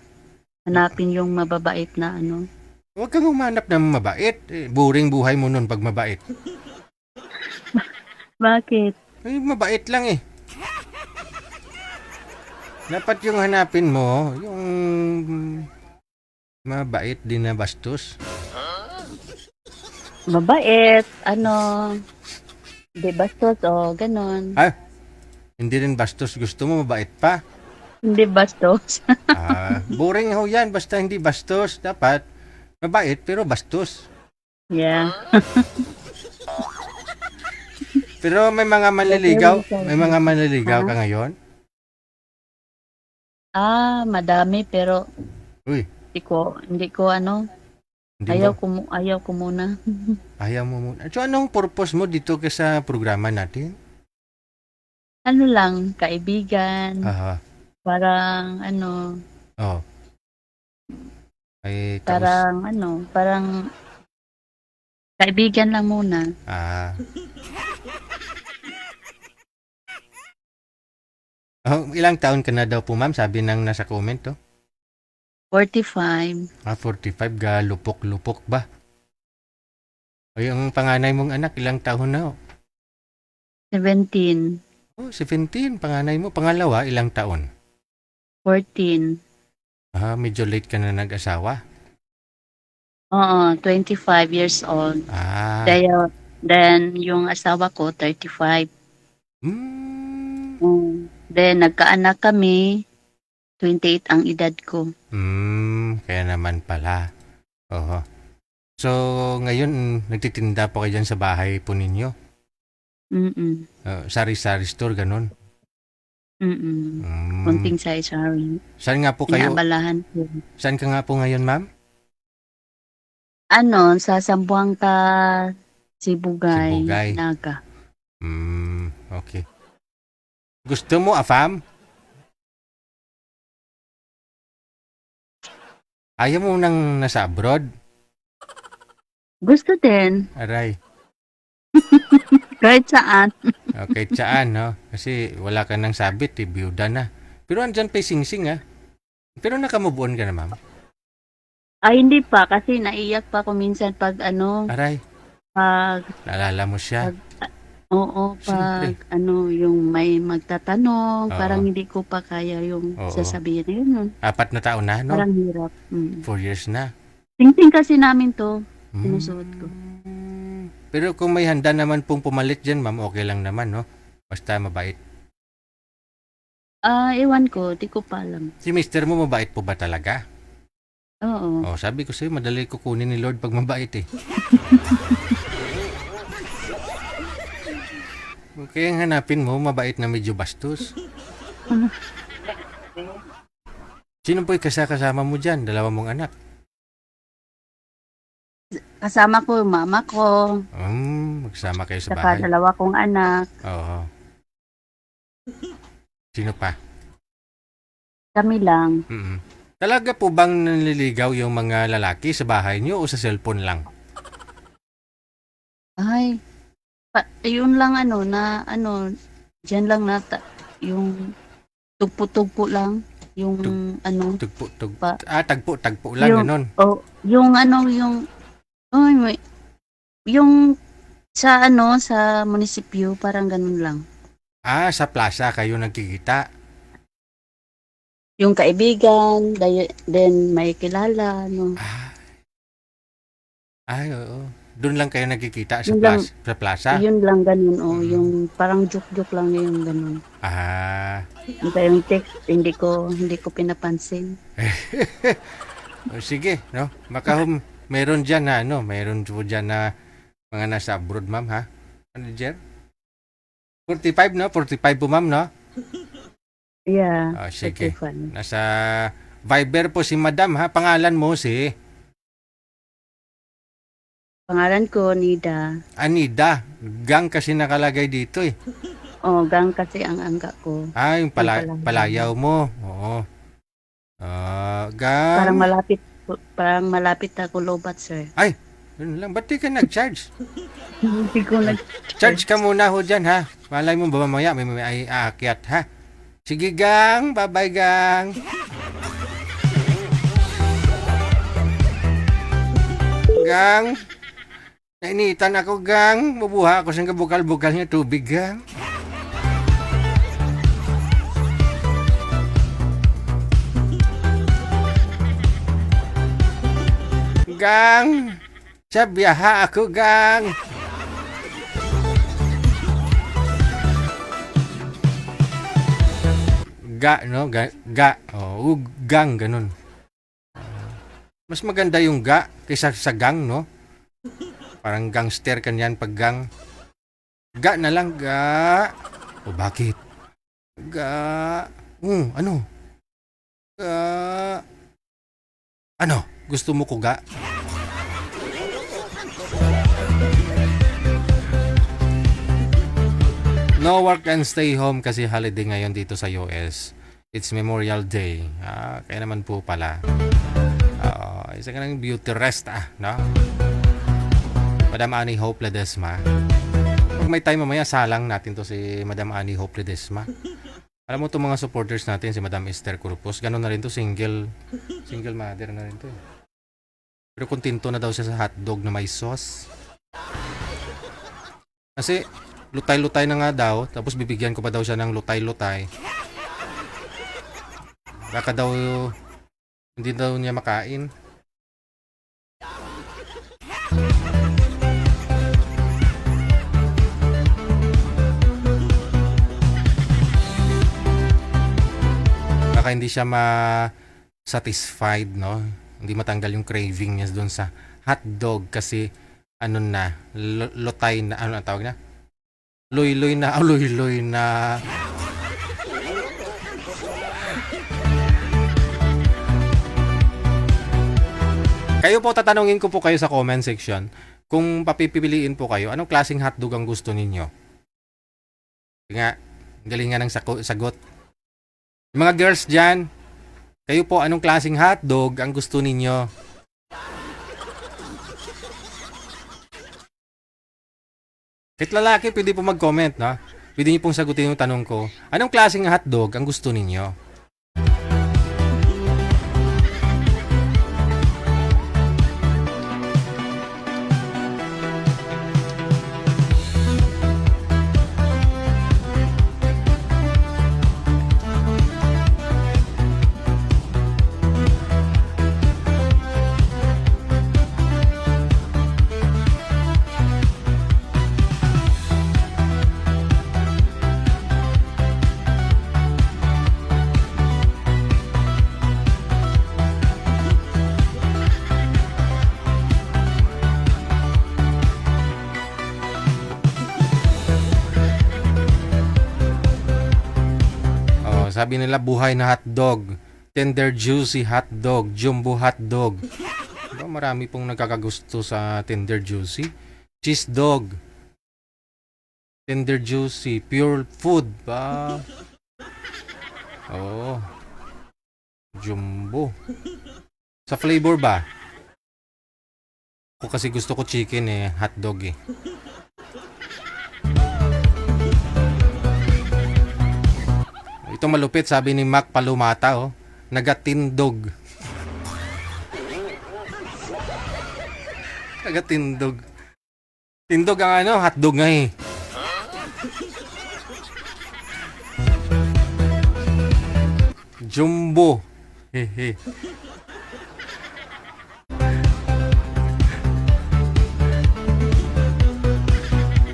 hanapin yung mababait na ano. Huwag kang umanap ng mabait. Boring buhay mo nun pag mabait. Bakit? Mabait lang eh. Dapat yung hanapin mo, yung mabait din na bastos. Mabait, di bastos o ganon. Hindi rin bastos. Gusto mo mabait pa? Hindi bastos. Boring ho yan. Basta hindi bastos. Dapat mabait pero bastos. Yeah. Pero may mga manliligaw. May mga manliligaw ka ngayon? Madami pero Uy, hindi ko hindi ayaw mo. ko muna. Ayaw mo muna. So anong purpose mo dito ka sa programa natin? Ano lang, kaibigan. Aha. Parang Oh. Ay, parang kaibigan lang muna. Ilang taon ka na daw po, ma'am? Sabi nang nasa comment, oh. 45. 45 ga, lupok-lupok ba? Ay, ang panganay mong anak, ilang taon na, oh? 17. Oh, 17. Panganay mo. Pangalawa, ilang taon? 14. Medyo late ka na nag-asawa. Oo, 25 years old. Then, yung asawa ko, 35. Then, nagkaanak kami, 28 ang edad ko. Kaya naman pala. Oo. So, ngayon, nagtitinda po kayo dyan sa bahay po ninyo? Sari-sari store, ganun? Kunting sari-sari. Saan nga po kayo? Inaabalahan ko. Saan ka nga po ngayon, ma'am? Sa Zamboanga, Sibugay, Sibugay. Naga. Okay. Gusto mo, Afam? Ayaw mo nang nasa abroad? Gusto din. Aray. Kahit saan. Okay, saan, no? Kasi wala ka nang sabit, biyuda na. Pero andyan pa yung sing-sing, Pero nakamove on ka na, ma'am? Hindi pa. Kasi naiyak pa ako minsan pag Aray. Naalala mo siya? Oo, pag yung may magtatanong, Oo. parang hindi ko pa kaya yung Oo. sasabihin na yun. 4 na taon na, no? Parang hirap. 4 years na. Ting-ting kasi namin to. Sinusuot ko. Pero kung may handa naman pong pumalit dyan, ma'am, okay lang naman, no? Basta mabait. Ewan ko, di ko pa alam. Si mister mo mabait po ba talaga? Oo. Sabi ko sa'yo, madali kukunin ni Lord pag mabait, Kaya ang hanapin mo, mabait na medyo bastos. Sino po yung kasama mo dyan? 2 mong anak? Kasama ko yung mama ko, Magsama kayo sa saka bahay. 2 kong anak. Oo. Sino pa? Kami lang. Talaga po bang nanliligaw yung mga lalaki sa bahay niyo o sa cellphone lang? Ay, yun lang dyan lang yung tugpo-tugpo lang. Yung Tagpo lang, ganun. Yung sa munisipyo, parang ganun lang. Sa plaza kayo nagkikita. Yung kaibigan, then may kilala, Ay, oo. Doon lang kayo nagkikita sa Yun lang. sa plaza? Yun lang ganun, yung parang joke-joke lang yung ganun. Yung text, hindi ko pinapansin. Sige, no? Meron dyan na, meron po dyan na mga nasa abroad, ma'am, ha? Ano dyan? 45, no? 45 po, ma'am, no? Yeah. Ah, sige. okay, fine. Nasa Viber po si Madam ha. Pangalan mo si Pangalan ko, Nida. Anida. Gang kasi nakalagay dito eh. Oh, gang kasi ang angga ko. Ah, yung Palayaw. palayaw mo. Oo. Gang. Parang malapit ako lobat, sir. Ay, yun lang. Ba't di ka nag-charge? Hindi ko nag... Charge ka muna ho dyan ha. Malay mo ba mamaya may aakyat ha. Sige gang. Bye-bye gang. Gang. Nainitan ako gang. Mabuha ako sa kabukal-bukal niya tubig gang. Gang. Sa biyaha ako gang. Ga, no? Ga. Oh, gang, ganun. Mas maganda yung ga kaysa sa gang, no? Parang gangster kanyan pag gang. Ga na lang, ga. O bakit? Ga. Ano? Ga. Ano? Gusto mo ko ga? No work and stay home kasi holiday ngayon dito sa US. It's Memorial Day. Kaya naman po pala. Isa ka ng beauty rest, no? Madam Annie Hope Ledesma. Pag may time mamaya, salang natin to si Madam Annie Hope Ledesma. Alam mo itong mga supporters natin, si Madam Esther Corpus, gano'n na rin to, single mother na rin to. Pero kontento na daw siya sa hotdog na may sauce. Kasi, lutay-lutay na nga daw, tapos bibigyan ko pa daw siya ng lutay-lutay. Baka daw, hindi daw niya makain. Baka hindi siya ma-satisfied, no? Hindi matanggal yung craving niya doon sa hotdog kasi ano na, lutay na, ano ang tawag na? Loy-loy na. Kayo po, tatanungin ko po kayo sa comment section. Kung papipiliin po kayo, anong klaseng hotdog ang gusto ninyo? Nga, galing nga ng sagot. Yung mga girls dyan, kayo po, anong klaseng hotdog ang gusto ninyo? Kahit lalaki, pwede po mag-comment, no? Pwede niyo pong sagutin yung tanong ko. Anong klaseng hotdog ang gusto ninyo? Sabi nila buhay na hotdog, tender juicy hotdog, jumbo hotdog. Diba, marami pong nagkakagusto sa tender juicy. Cheese dog, tender juicy, pure food ba? Oh, jumbo. Sa flavor ba? Ako kasi gusto ko chicken hotdog eh. Ito malupit, sabi ni Mac Palumata, nagatindog. Nagatindog. Tindog ang hotdog nga eh. Jumbo. Hehe.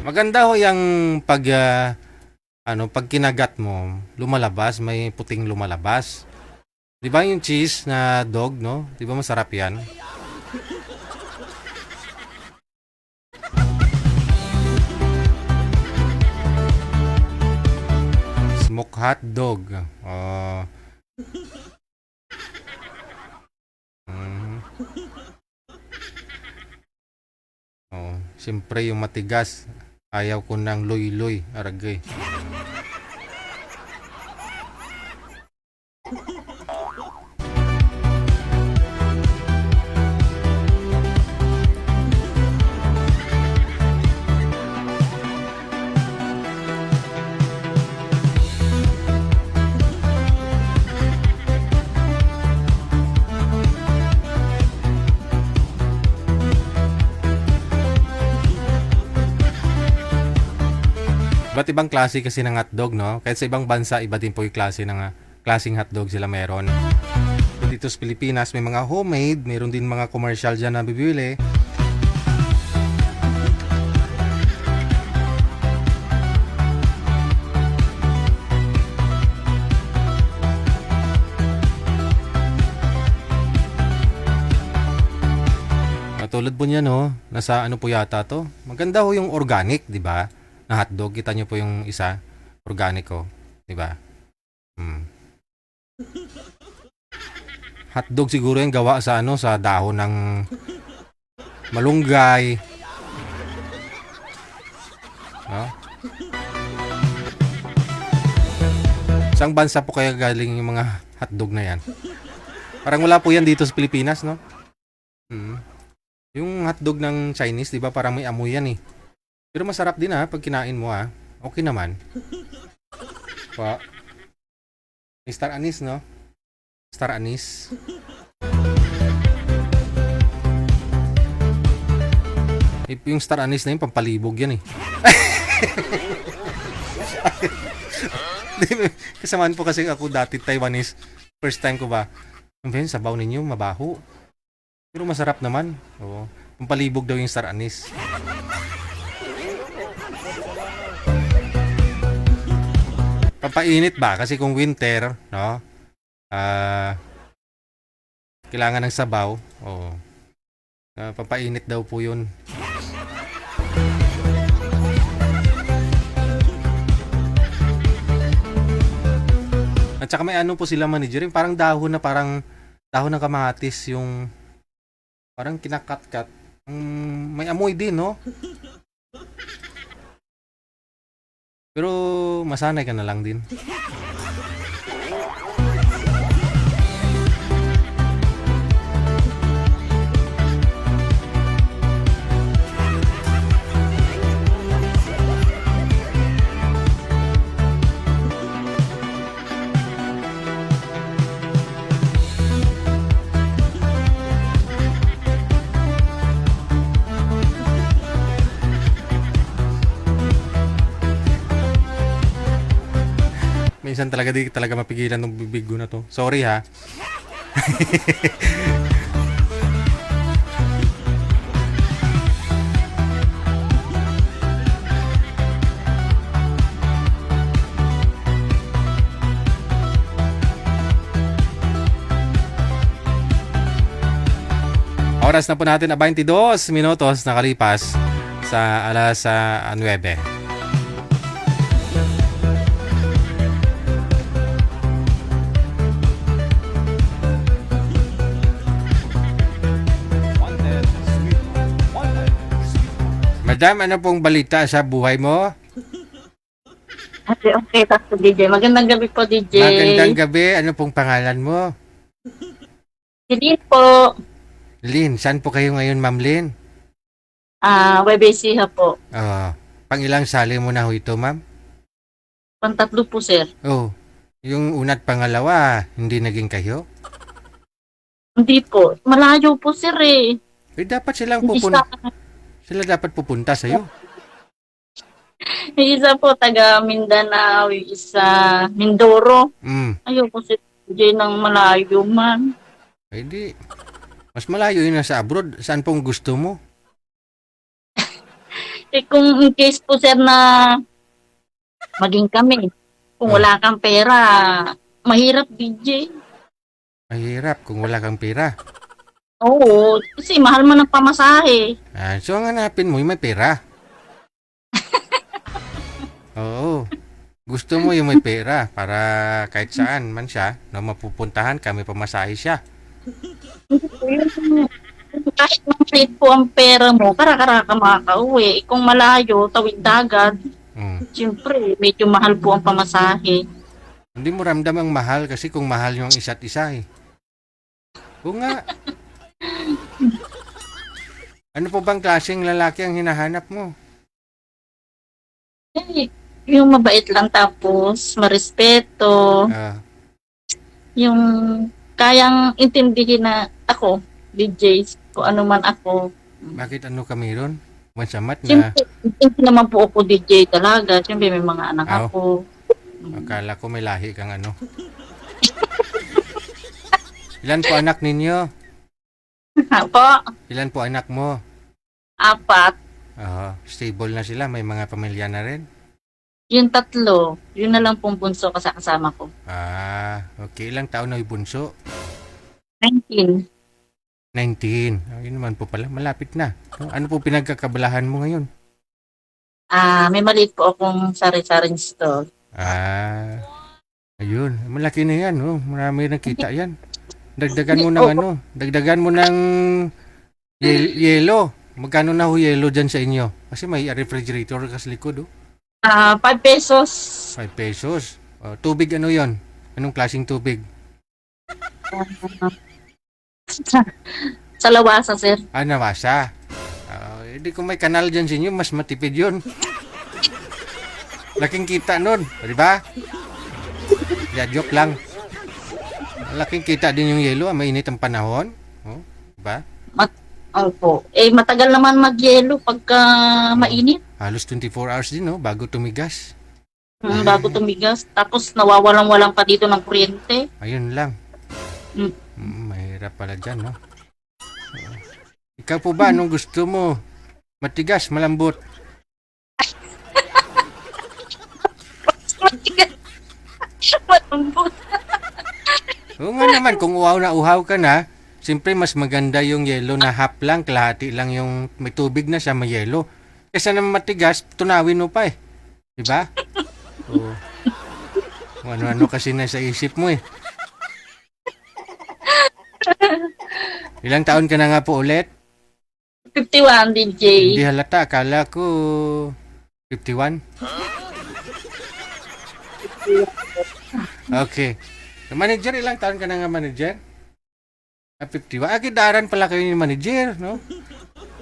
Maganda ho yung pag kinagat mo, lumalabas, may puting lumalabas. 'Di ba yung cheese na dog, no? 'Di ba masarap 'yan? Smoke hotdog. Oh. Mhm. Oh, siyempre yung matigas. Ayaw ko ng loy-loy, aragay. Iba't ibang klase kasi ng hotdog, no? Kahit sa ibang bansa, iba din po yung klase ng klaseng hotdog sila meron. Dito sa Pilipinas, may mga homemade, mayroon din mga commercial dyan na bibili. Tulad po niya, no? Nasa ano po yata to? Maganda ho yung organic, di ba? Na hotdog, kita nyo po yung isa, organic ko, di ba? Hotdog siguro yung gawa sa ano, sa dahon ng malunggay. No? Saang bansa po kaya galing yung mga hotdog na yan? Parang wala po yan dito sa Pilipinas, no? Yung hotdog ng Chinese, di ba, parang may amoy yan eh. Pero masarap din pag kinain mo Okay naman. Pa. May star anise, no? Star anise. Yung star anise na yun, pampalibog yan eh. Kasamaan po kasi ako dati Taiwanese. First time ko ba? Ang sabaw ninyo, mabaho. Pero masarap naman. Oo. Pampalibog daw yung star anise. Pampainit ba? Kasi kung winter, no? Kailangan ng sabaw. Oo. Pampainit daw po yun. At saka may ano po sila manager, yung parang dahon ng kamatis, yung parang kinakat-kat. May amoy din, no? Pero masanay ka na lang din. Minsan talaga di talaga mapigilan ng bibig ko na to. Sorry ha. Oras na po natin 22 minutos nakalipas sa alas 9. Madam, ano pong balita sa buhay mo? Okay, Pastor DJ. Magandang gabi po, DJ. Magandang gabi. Ano pong pangalan mo? Si Lynn po. Lynn, saan po kayo ngayon, Ma'am Lynn? YBC po. Pangilang sali mo na ho ito, Ma'am? Pantatlo po, sir. Oh, yung una't pangalawa, hindi naging kayo? Hindi po. Malayo po, sir eh. Dapat silang pupunta. Sila dapat pupunta sa'yo. Isa po, taga Mindanao. Isa, Mindoro. Ayoko si DJ ng malayo man. Ay di. Mas malayo yun nasa abroad. Saan pong gusto mo? Kung in case po, sir, na maging kami. Kung wala kang pera, mahirap, DJ. Mahirap kung wala kang pera. Oo, kasi mahal mo ng pamasahe. So ang hanapin mo, may pera. Oo. gusto mo yung may pera para kahit saan man siya, no, mapupuntahan ka, may pamasahe siya. Kahit maliit po ang pera mo, kara-kara ka makakauwi. Kung malayo, tawid dagat, Mm. siyempre, medyo mahal po ang pamasahe. Hindi mo ramdam ang mahal kasi kung mahal yung isa't isa eh. Oo nga. Ano po bang klaseng lalaki ang hinahanap mo? Eh, yung mabait lang tapos marespeto, Ah, yung kayang intindihin na ako, DJ, kung ano man ako. bakit ano ka meron? Masamat na. Siyempre, hindi naman po ako DJ talaga. Siyempre, may mga anak Aw. ako. Akala ko may lahi kang ano. Ilan po anak ninyo? Po, Ilan po anak mo? 4. Stable na sila, may mga pamilya na rin. Yung 3, yun na lang pong bunso kasama ko. Okay. Ilang taon na yung bunso? 19. 19. Yun naman po pala, malapit na. Ano po pinagkakabalahan mo ngayon? May maliit po akong sari-saring store. Ayun. Malaki na yan, oh. Marami nakita yan. Dagdagan mo ng ano? Dagdagan mo ng yelo. Magkano na ho yelo dyan sa inyo? Kasi may refrigerator ka sa likod, oh. 5 pesos. 5 pesos. Tubig ano yon? Anong klaseng tubig? Sa lawasa, sir. Nawasa. Hindi kung may kanal dyan sa inyo, mas matipid yun. Laking kita nun. Di ba? Joke lang. Laking kita din yung yelo. Mainit ang panahon. Oh, di ba? Opo. Matagal naman magyelo pagka mainit. Halos 24 hours din, no? Bago tumigas. Bago tumigas. Tapos nawawalang-walang pa dito ng kuryente. Ayun lang. Mm. Mahirap pala dyan, no? Ikaw po ba, anong gusto mo? Matigas, malambot? Malambot. Oo nga naman, kung uhaw na uhaw ka na, siyempre mas maganda yung yelo na half lang, kalahati lang yung may tubig na siya, may yelo. Kesa naman matigas, tunawin mo pa eh. Diba? Oo. Ano-ano kasi nasa isip mo eh. Ilang taon ka na nga po ulit? 51, DJ. Hindi halata, akala ko 51. Okay. So, manager, ilang taon ka na nga manager? 51. Kidaran pala kayo ni manager, no?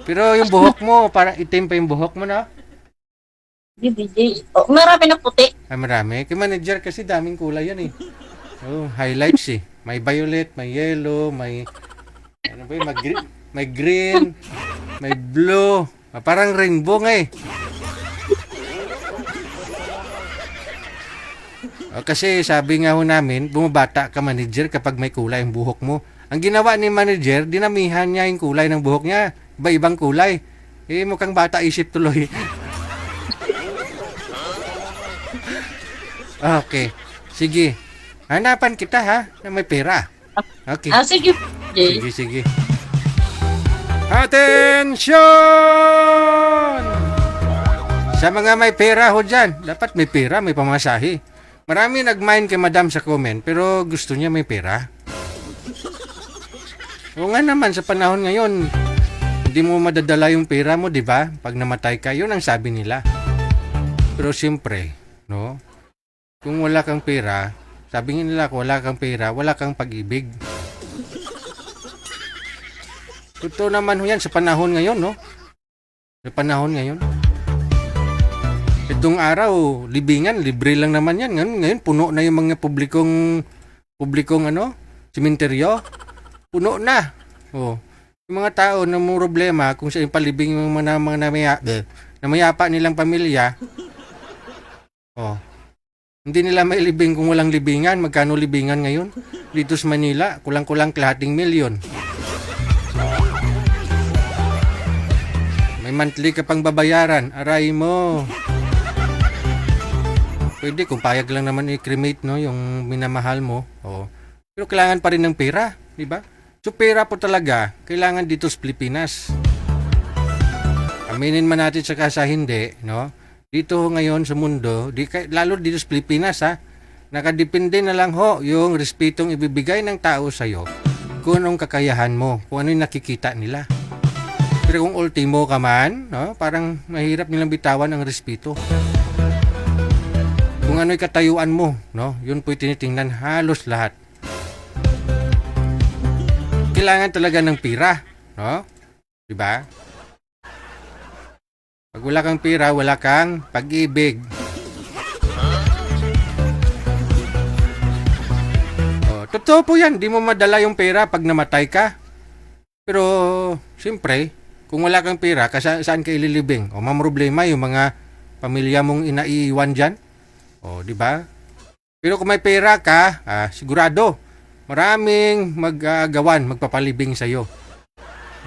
Pero yung buhok mo, parang itim pa yung buhok mo, no? DJ. Marami na puti. Marami. Kay manager kasi daming kulay yan eh. Highlights eh. May violet, may yellow, may ano ba yun? May green, may blue. Parang rainbow nga eh. Kasi sabi nga ho namin, bumabata ka manager kapag may kulay ang buhok mo. Ang ginawa ni manager, dinamihan niya yung kulay ng buhok niya. Iba-ibang kulay. Mukhang bata isip tuloy. Okay. Sige. Hanapan kita ha, na may pera. Okay. Sige, DJ. Sige. Atensyon! Sa mga may pera ho dyan, dapat may pera, may pamasahe. Marami nag-mind kay madam sa comment, pero gusto niya may pera. O nga naman, sa panahon ngayon, hindi mo madadala yung pera mo, di ba? Pag namatay ka, yun ang sabi nila. Pero siyempre, no? Kung wala kang pera, sabi nila kung wala kang pera, wala kang pag-ibig. Totoo naman ho yan sa panahon ngayon, no? Sa panahon ngayon. Itong araw, libingan, libre lang naman yan. Ngayon puno na yung mga publikong sementeryo. Puno na. Yung mga tao na may problema kung sa palibing yung mga namayapa nilang pamilya. Hindi nila mailibing kung walang libingan. Magkano libingan ngayon? Dito sa Manila, kulang-kulang kalahating milyon. May monthly ka pang babayaran. Aray mo. Pwede kung payag lang naman i-cremate, no, yung minamahal mo. Pero kailangan pa rin ng pera, di ba? So pera po talaga kailangan dito sa Pilipinas. Aminin man natin sa hindi, no? dito ho ngayon sa mundo, lalo dito sa Pilipinas ha, nakadepende na lang ho yung respetong ibibigay ng tao sa'yo kung anong kakayahan mo, kung ano yung nakikita nila. Pero kung ultimo ka man, no, parang mahirap nilang bitawan ang respeto. Kung ano'y katayuan mo, no, yun po'y tinitingnan halos lahat. Kailangan talaga ng pira, no? Diba? Pag wala kang pira, wala kang pag-ibig. Totoo po yan, di mo madala yung pera pag namatay ka. Pero, siyempre, kung wala kang pera, saan ka ililibing? O mamroblema yung mga pamilya mong inaiwan dyan. O, di ba? Pero kung may pera ka, sigurado, maraming magpapalibing sa'yo.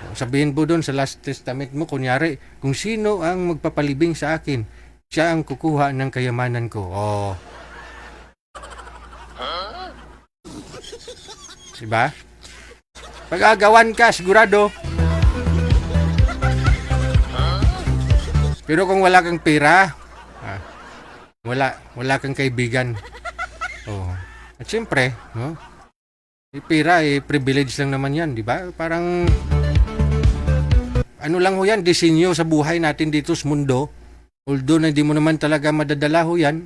O, sabihin po doon sa Last Testament mo, kunyari, kung sino ang magpapalibing sa akin, siya ang kukuha ng kayamanan ko. O, diba? Pag-agawan ka, sigurado. Pero kung wala kang pera, wala kang kaibigan. Oh. At siyempre, no? Pera, privilege lang naman yan, di ba? Parang, ano lang ho yan, disenyo sa buhay natin dito sa mundo. Although na hindi mo naman talaga madadala ho yan,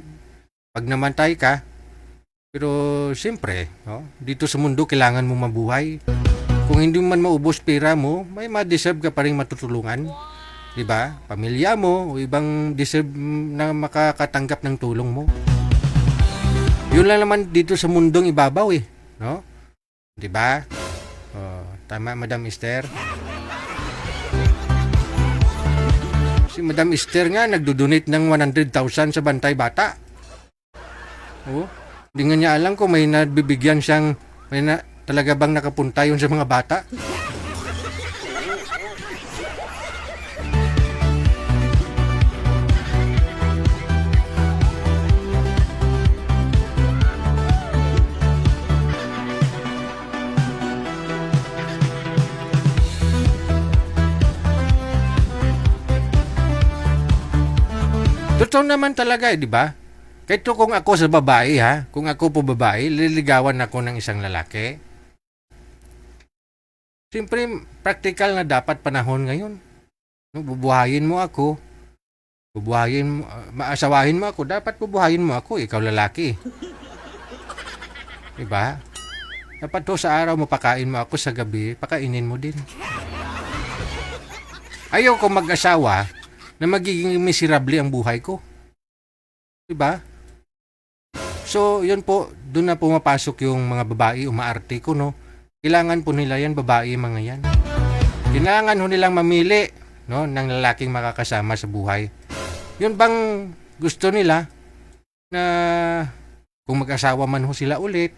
pag namatay ka. Pero, siyempre, no? Dito sa mundo, kailangan mo mabuhay. Kung hindi man maubos pera mo, may ma-deserve ka pa rin matutulungan. Diba? Pamilya mo o ibang deserve na makakatanggap ng tulong mo. Yun lang naman dito sa mundong ibabaw no? Diba? Tama, Madam Esther. Si Madam Esther nga nagdodonate ng 100,000 sa Bantay Bata. Hindi nga niya alam kung may nabibigyan siyang, talaga bang nakapunta yun sa mga bata. Totoo naman talaga di ba? Kahit kung ako sa babae kung ako po babae, liligawan ako ng isang lalaki. Siyempre, practical na dapat panahon ngayon. No, bubuhayin mo ako. Maasawahin mo ako. Dapat bubuhayin mo ako, ikaw lalaki. Diba? Dapat to sa araw mo pakain mo ako, sa gabi, pakainin mo din. Ayaw ko mag-asawa na magiging miserable ang buhay ko. Diba? So, yun po, doon na pumapasok yung mga babae, umaarte ko, no? Kailangan po nila yan, babae, mga yan. Kailangan ho nilang mamili, no, ng lalaking makakasama sa buhay. Yun bang gusto nila na kung mag-asawa man ho sila ulit,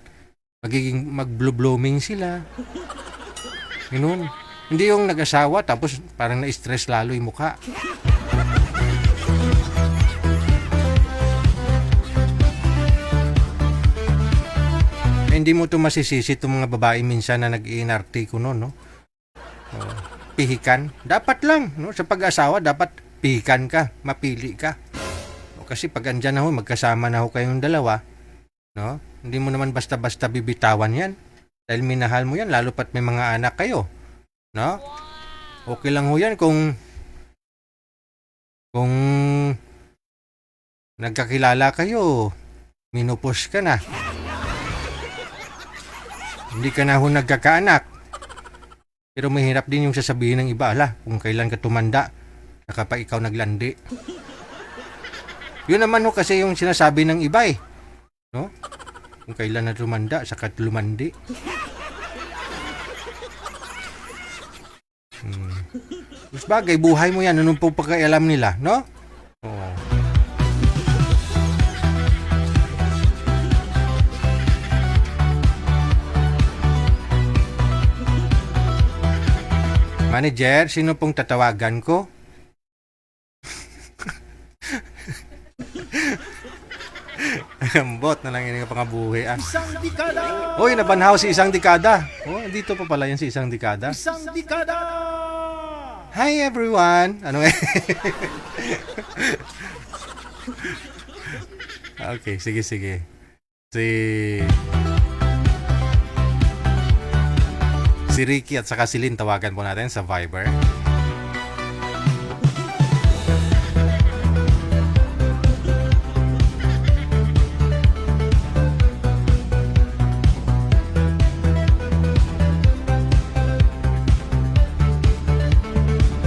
magiging mag-blooming sila. Ganun. Hindi yung nag-asawa tapos parang na-stress lalo yung mukha. Hindi mo to masisisi itong mga babae minsan na nag-iinarte ko no? Pihikan. Dapat lang, no? Sa pag-asawa, dapat pihikan ka, mapili ka. Kasi pag andyan na ho, magkasama na ho kayong dalawa, no? Hindi mo naman basta-basta bibitawan yan. Dahil minahal mo yan, lalo pat may mga anak kayo. No? Okay lang ho yan kung nagkakilala kayo, minupos ka na. Hindi ka na ho nagkakaanak. Pero mahirap din yung sasabihin ng iba, kung kailan ka tumanda, saka pa ikaw naglandi. Yun naman ho kasi yung sinasabi ng iba no? Kung kailan na tumanda, saka lumandi. Mas bagay, buhay mo yan, anong po pagkaialam nila, no? Oo. Manager, sino pong tatawagan ko? Bot na lang yun yung pangabuhi. Isang dekada! Uy, nabanhaw si isang dekada. Dito pa pala yan si isang dekada. Isang dekada! Hi everyone! Ano Okay, sige, sige. Si... Si Ricky at saka si Lynn, tawagan po natin sa Viber.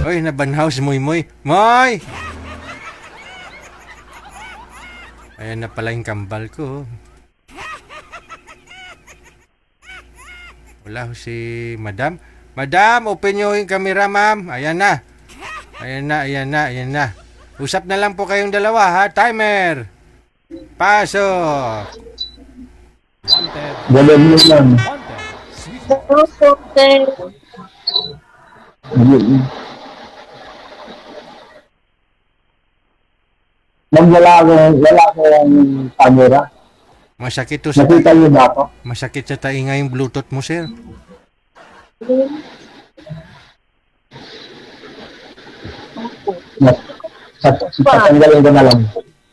Oy, nabanhaw si Moy Moy. Moy! Ayan na pala yung kambal ko. Wala ho si Madam. Madam, open nyo yung camera, ma'am. Ayan na. Ayan na, ayan na, ayan na. Usap na lang po kayong dalawa, ha? Timer. Pasok. Wanted. Galing mo lang. Wanted. Sweet. Wala akong camera. Masakit to sa... Nakita niyo ba ako? Masakit sa tainga yung Bluetooth mo, sir. Tatanggalin ko na lang.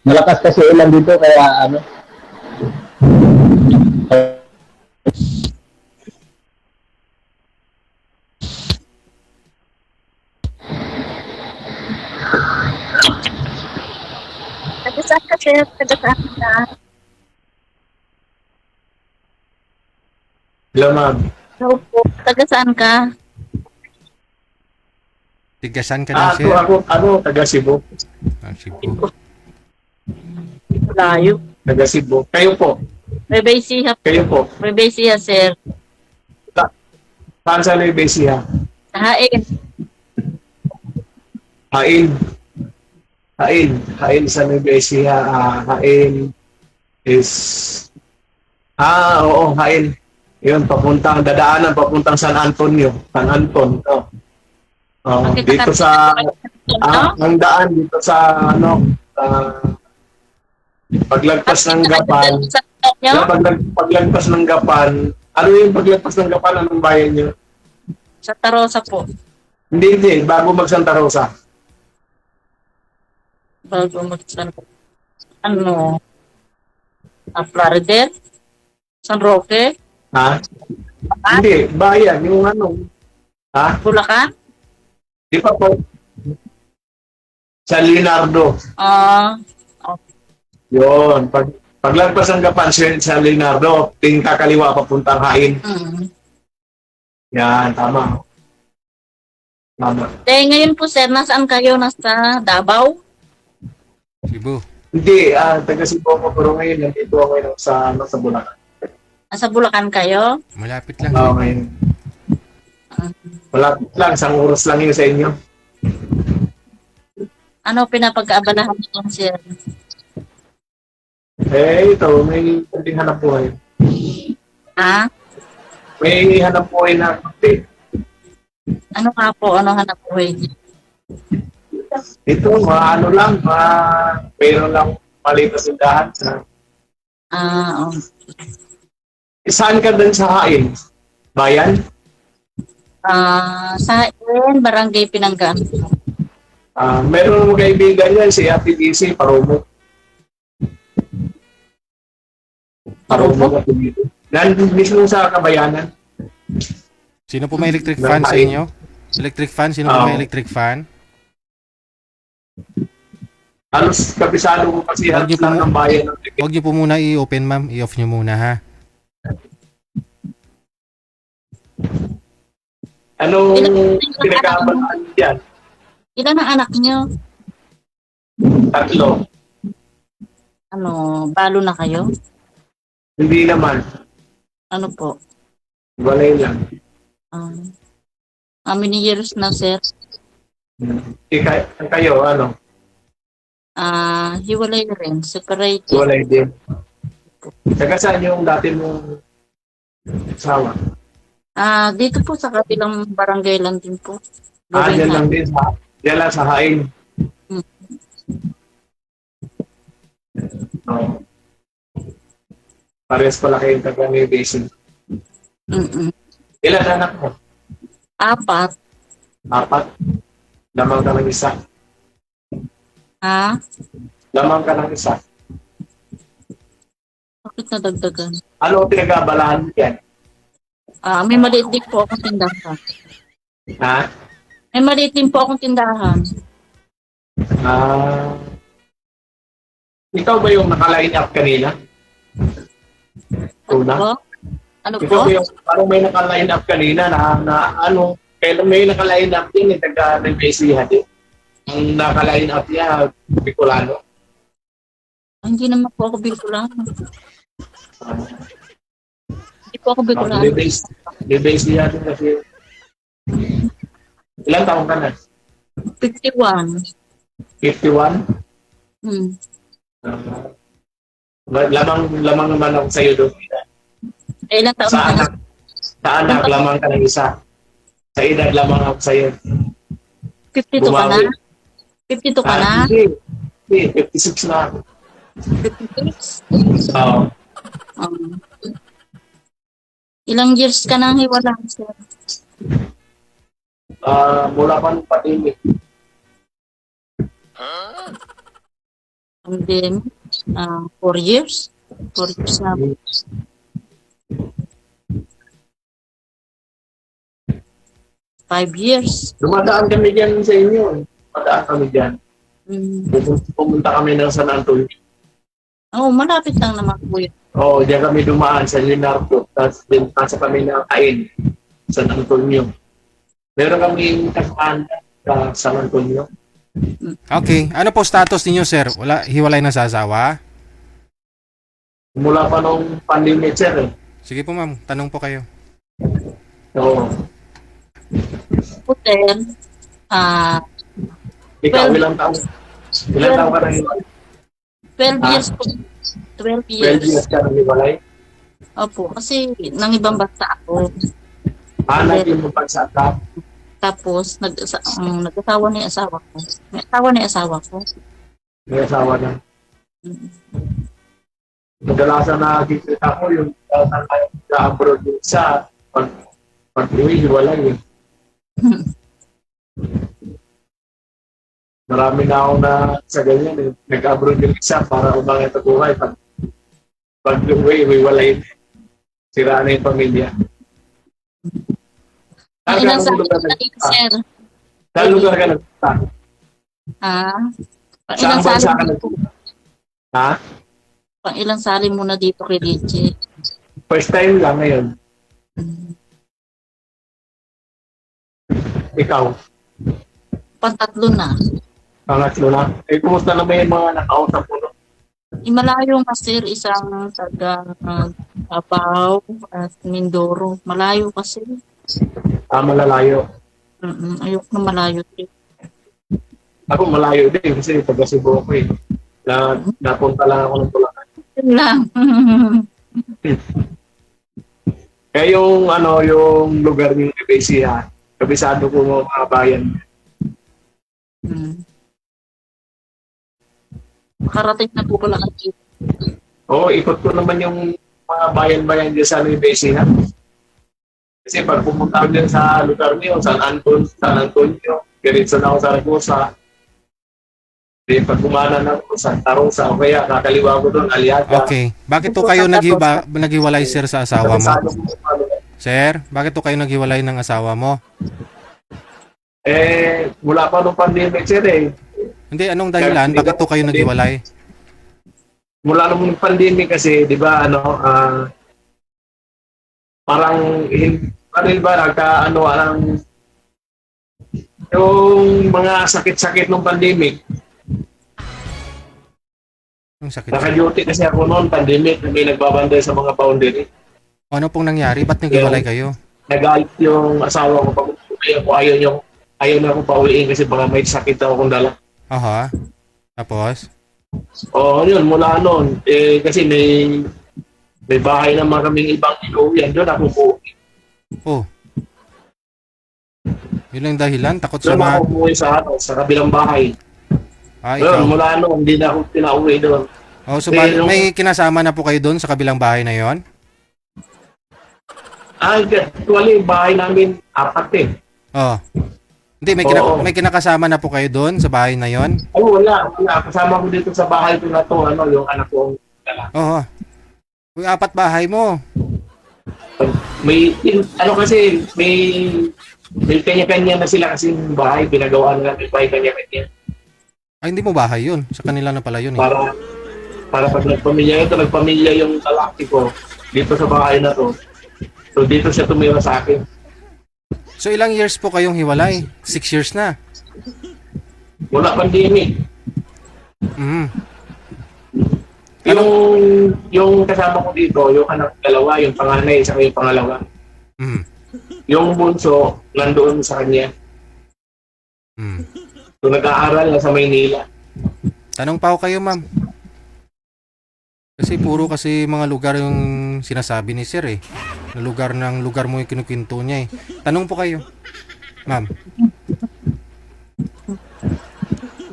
Malakas kasi ulan dito kaya ano. Taga-saan ka, sir? Taga-saan ka? Hello, ma'am. Hello po. Taga-saan ka? Tigasan ka na, sir. Taga Cebu. Ah, Cebu. Layo. Taga Cebu. Kayo po. Rebesiha. Kayo po. Rebesiha, sir. Saan sa Nuevesia? Hain. Hain sa Nuevesia. Hain is... oo, Hain. Yun, dadaanan papuntang San Antonio. San Anton. Dito sa... ang daan dito sa, paglagpas ng Gapan. Paglagpas ng Gapan. Ano yung paglagpas ng Gapan? Anong bayan nyo? Sa Tarosa po. Hindi. Bago mag Santa Rosa. Bago Plaridel? San Roque? Ha? Hindi. Bayan. Yung ano. Ha? Bulacan? Di pa po. San Leonardo. Yun. Paglagpas ng Gapan, San Leonardo, ting kakaliwa papuntang Hain. Yan, tama. Ngayon po, sir, nasaan kayo? Nasa Davao? Cebu. Hindi, taga Cebu ako, pero ngayon, nandito ako ngayon sa Bulacan. Nasa Bulacan kayo? Malapit lang. Oo, ngayon. Malapit lang, isang oras lang yun sa inyo. Ano pinapag-aabalahan niyo, sir? Ito, may kunting hanap buhay. Ha? May hanap buhay na kunti. Ano nga po? Ano hanap buhay niyo? Ito, mayroon lang maliit na sindahan. Saan ka din sa Hain? Bayan? Sa Barangay Pinanggaan. Meron mga kaibigan yan, si Ate DC, Parumo. Nandun mismo sa Kabayanan. Sino po may electric fan sa inyo? Electric fan? Sino po may electric fan? Halos kabisado ko kasi halos lang ng bayan. Huwag niyo po muna i-open, ma'am. I-off niyo muna, ha? Anong pinag-aabalaan yan? Ilan ang anak niyo? 3. Balo na kayo? Hindi naman. Ano po? Walay lang. How many years na, sir? Kayo, ano? Hiwalay rin. Separated. Walay din. Saka saan yung dati mong asawa? Dito po sa kabilang barangay lang din po. Diyan lang din sa... Diyan lang sa Hain. Parehas pala kayong taga-New Basin. Ilan anak mo? 4. 4? Lamang ka ng isa. Ha? Lamang ka ng isa. Bakit nadagdagan? Ano ang pinag-abalahan mo yan? May maliit din po akong tindahan. Ha? May maliit din po akong tindahan. Ikaw ba yung naka-line up kanina? Ano Una? po? Ano Ikaw po? ba yung parang may naka-line up kanina kailan may naka-line up din taga-Nebesiha din. Ang naka-line up niya, Bicolano. Hindi naman po ako Bicolano. Hindi po ako Bicolano. Nebesiha din kasi. Ilang taong ka na? 51. 51? Hmm. Lamang naman ako sa'yo doon. Ilang taon Sa na anak, sa anak lamang ka ng isa. Sa edad lamang ako sa'yo. 52 ka na? 52 ka na? Hindi, 56 na ako. 56? Oo. Ilang years ka nang hiwala, sir? Mula pa nung pandemic. And then, 4 years? 4 years na. 5 years. Dumadaan kami dyan sa inyo. Dumadaan kami dyan. Mm. Pumunta kami ng San Antonio. Malapit lang naman po yun. Diyan kami dumaan sa Leonardo. Tapos din pasa kami na kain sa San Antonio. Meron kami kasaan sa San Antonio. Okay. Ano po status ninyo, sir? Hiwalay na sa asawa? Mula pa nung pandemic, sir. Sige po, ma'am. Tanong po kayo. Oo. Po, sir, Ikaw, Well, ilang taon? Ilang taon ka nang hiwalay? 12 years po. 12 12 years. years ka nang hiwalay? Opo, kasi nang ibang bansa ako. Naging mo pagsaka? Tapos, nag-asawa na yung asawa ko. May asawa na yung asawa ko. May asawa na. Kadalasan na nakikita ko yung nag-abroad yung isa pag-uwi, hiwalay eh. Marami na ako na sa ganyan eh. Nag-abroad yung isa para umangat ang buhay. Pag-uwi, hiwalay. Sira na yung pamilya. Ilang sali mo na dito, sir? Saan lugar ka nagpunta? Ilang sali bansa ka mo nagpunta? Ha? Pang ilang sali mo na dito kay Richie? First time lang ngayon. Ikaw? Pantatlo na. Pangatlo na. Kumusta naman yung mga nakausap mo? No? Malayo nga, sir, isang taga Davao at Mindoro. Malayo kasi. Malalayo. Ayok na malayo. Ako malayo din kasi taga Cebu ako eh. Napunta lang ako ng Bulacan. Yun lang. Kaya yung lugar ng Nebesiha, kabisado ko mga bayan. Makarating na po pala dito. Oo, ikot ko naman yung mga bayan-bayan dyan sa Nebesiha. Kasi pag pumunta ako dyan sa lugar niyo, San Antonio, diretso na ako sa Ragusa. Pag kumana na ako sa Tarosa, o kaya kakaliwa ko doon, Aliaga. Okay. Bakit to kayo naghiwalay, sir, sa asawa mo? Sir, bakit to kayo naghiwalay ng asawa mo? Mula pa nung pandemic, sir eh. Hindi, anong dahilan? Bakit to kayo naghiwalay? Mula nung pandemic kasi, di ba, parang, yung mga sakit-sakit nung pandemic. Ang sakit. Naka-duty kasi ako noon, pandemic, may nagbabantay sa mga boundary. Ano pong nangyari? Ba't naghiwalay kayo? Nagalit yung asawa ko pag ayaw na akong pauwiin kasi baka may sakit daw akong dala. Aha. Tapos? Yun, mula noon. Kasi may bahay naman kaming ibang inuwian doon ako po. Oh. Yun lang dahilan? Takot sa Doon mga... ako umuwi sa kabilang bahay. Ikaw. Doon, mula noon, hindi na ako pinauwi doon. So may kinasama na po kayo doon sa kabilang bahay na yon? Actually, bahay namin apat eh. Hindi, may kinakasama na po kayo doon sa bahay na yon? Wala. Kasama ko dito sa bahay ko na to, yung anak ko. Oo. Uy, 4 bahay mo. Ano kasi, may kanya-kanya na sila kasi bahay, pinagawaan nga may bahay kanya-kanya. Ay, hindi mo bahay yun. Sa kanila na pala yun eh. Para pag nagpamilya yung lalaki ko dito sa bahay na to. So dito siya tumira sa akin. So ilang years po kayong hiwalay? 6 years na. Wala pandemic. Mm. Yung kasama ko dito, yung anak dalawa, yung panganay, saka yung pangalawa. Mm. Yung bunso, nandoon sa kanya. Mm. So nag-aaral na sa Maynila. Tanong pa ako kayo, ma'am. Kasi puro kasi mga lugar yung sinasabi ni sir eh. Na lugar mo yung kinukwento niya eh. Tanong po kayo, ma'am.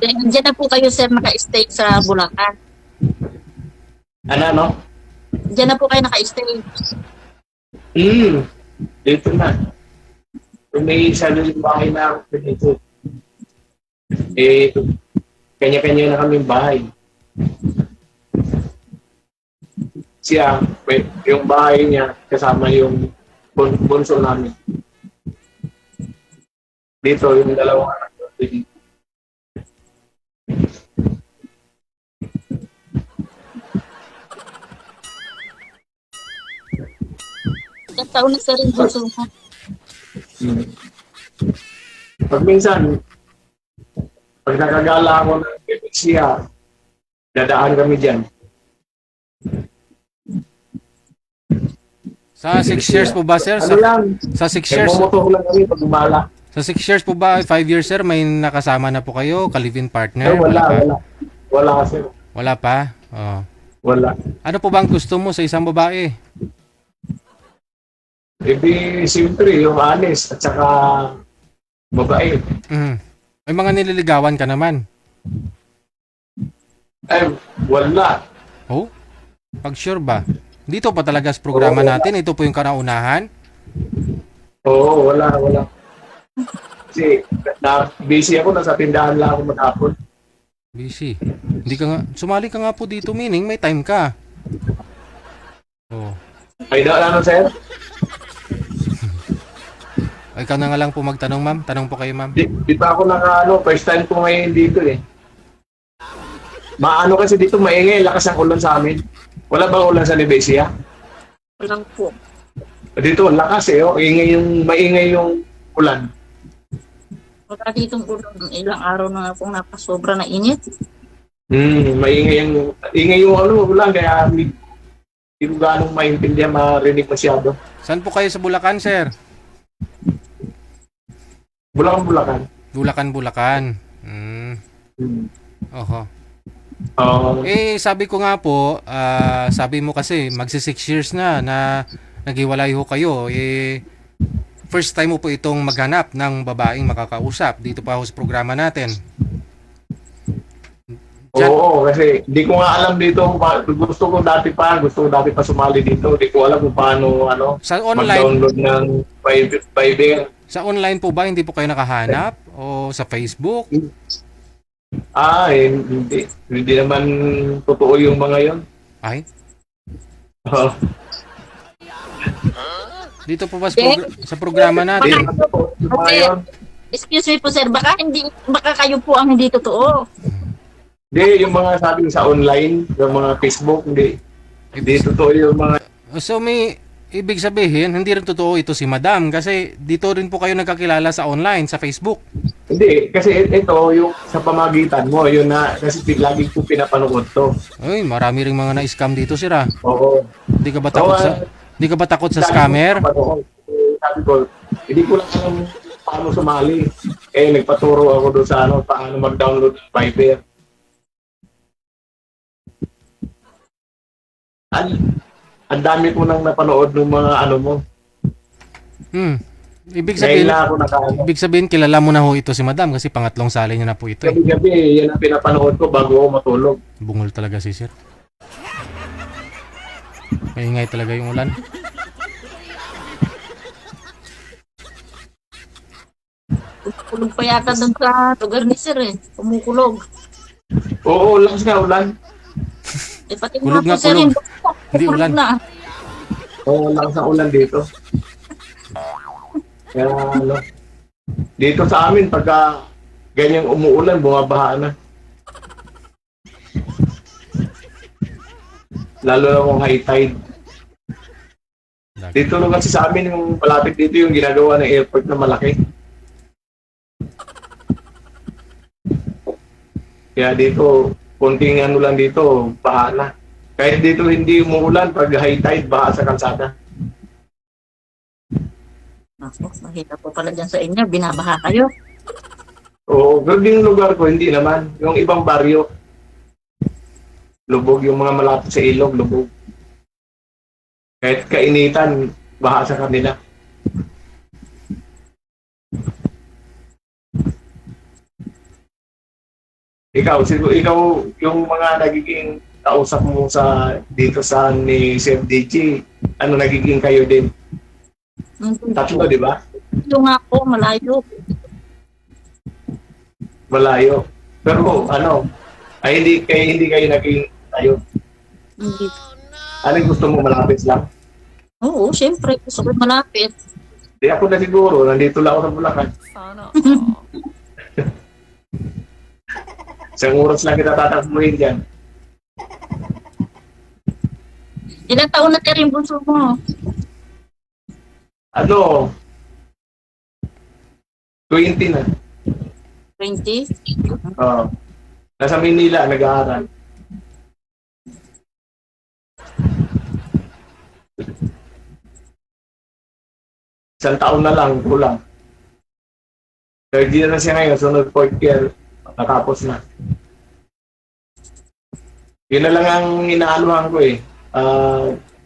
Diyan na po kayo, sir, naka-stay sa Bulacan. Ano? Diyan na po kayo naka-stay. Dito na. Kung may sariling bahay na ako dito. Kanya-kanya na kami bahay. Siya, yung bahay niya, kasama yung bunso namin. Dito, yung dalawang anak ko. Ilang taon na, sir, yung bunso mo? Pag minsan, pag nakagala ako ng siya, dadaan kami dyan. Sa 6 years po ba, sir? Sa 6 years? Nagmumoto lang kami pag umala. Sa 6 years po ba, 5 years, sir, may nakasama na po kayo? Ka-live-in partner? Wala kasi. Wala pa? Oh. Wala. Ano po bang gusto mo sa isang babae? Siyempre, yung honest at saka babae. May mga nililigawan ka naman? Wala. Oh? Pag sure ba? Dito pa talaga sa programa natin, ito po yung kanaunahan? Oo, wala. Kasi, busy ako, nasa tindahan lang ako maghapon. Busy. Hindi ka nga, sumali ka nga po dito, meaning may time ka. Oh. Ay, ano, sir? Ikaw na nga lang po magtanong, ma'am. Tanong po kayo, ma'am. Di pa ako first time ko ngayon dito eh. Maano kasi dito, maingay, lakas ang ulan sa amin. Wala bang ulan sa Nevesia? Walang po. Dito, lakas eh. Maingay yung ulan. Wala ditong ulan. Ilang araw na nga pong napasobra na init. Maingay yung ulan, kaya hindi ko ganong maintindihan, marinig masyado. Saan po kayo sa Bulacan, sir? Bulacan. Bulacan. Oho. Sabi ko nga po, sabi mo kasi magsi 6 years na naghiwalay ho kayo. First time mo po itong maghanap ng babaeng makakausap dito pa ho sa programa natin. Oo, kasi hindi ko nga alam dito. Gusto ko dati pa sumali dito. Hindi ko alam kung paano sa online, mag-download ng Viber. Sa online po ba hindi po kayo nakahanap? O sa Facebook? Hindi. Hindi naman totoo yung mga yon. Ay? Dito po ba sa programa natin? Excuse me po, sir, baka kayo po ang hindi totoo. Hindi, yung mga sabi sa online, yung mga Facebook, hindi totoo yung mga... So may ibig sabihin, hindi rin totoo ito si Madam kasi dito rin po kayo nagkakilala sa online, sa Facebook. Hindi, kasi ito yung sa pamagitan mo, yun na, kasi lagi ko pinapanood to. Ay, marami ring mga na-scam dito, sir. Oo. Hindi ka ba takot sa scammer? Sabi ko, hindi ko lang alam paano sumali. Nagpaturo ako doon sa paano mag-download ng Viber. Ang dami ko nang napanood ng mga mo. Ibig sabihin, kilala mo na ho ito si Madam kasi pangatlong sali niya na po ito. Gabi, yan ang pinapanood ko bago ako matulog. Bungol talaga si sir. Maingay talaga yung ulan. Kulog pa yata doon sa lugar ni sir eh. Kumukulog. Oo, ulan nga, ulan. Eh, pati Kulog nga nga, po, sir, kulog. yung Hindi ulan. na. Oo, lang sa ulan dito. Kaya ano, dito sa amin, pagka ganyang umuulan, bumabaha na. Lalo na kung high tide. Dito naman kasi sa amin, yung malapit dito yung ginagawa ng airport na malaki. Kaya dito, konting ano lang dito, baha na. Kahit dito hindi umuulan, pag high tide, baha sa kalsada. Ako, mahirap po pala dyan sa inyo. Binabaha kayo. Oo, pero yung lugar ko, hindi naman. Yung ibang baryo, lubog. Yung mga malapit sa ilog, lubog. Kahit kainitan, baha sa kanila. Ikaw, yung mga nagiging kausap mo sa dito sa ni Sir DJ, ano nagiging kayo din? Tatlo, di ba? Yung nga po, malayo. Malayo. Pero ano, ay hindi kayo naging tayo. Hindi. Ano yung gusto mo, malapit lang? Oo, syempre. Gusto ko malapit. Di ako na siguro, nandito lang ako sa Bulacan. Isang oras lang kita tatakbuhin dyan. Ilang taon na kayo yung bunso mo? Ano? 20 na. 20? Nasa Manila, nag-aaral. Isang taon na lang, kulang. Third year na siya ngayon, sunod fourth year, natapos na. Yun na lang ang inaanuhan ko eh.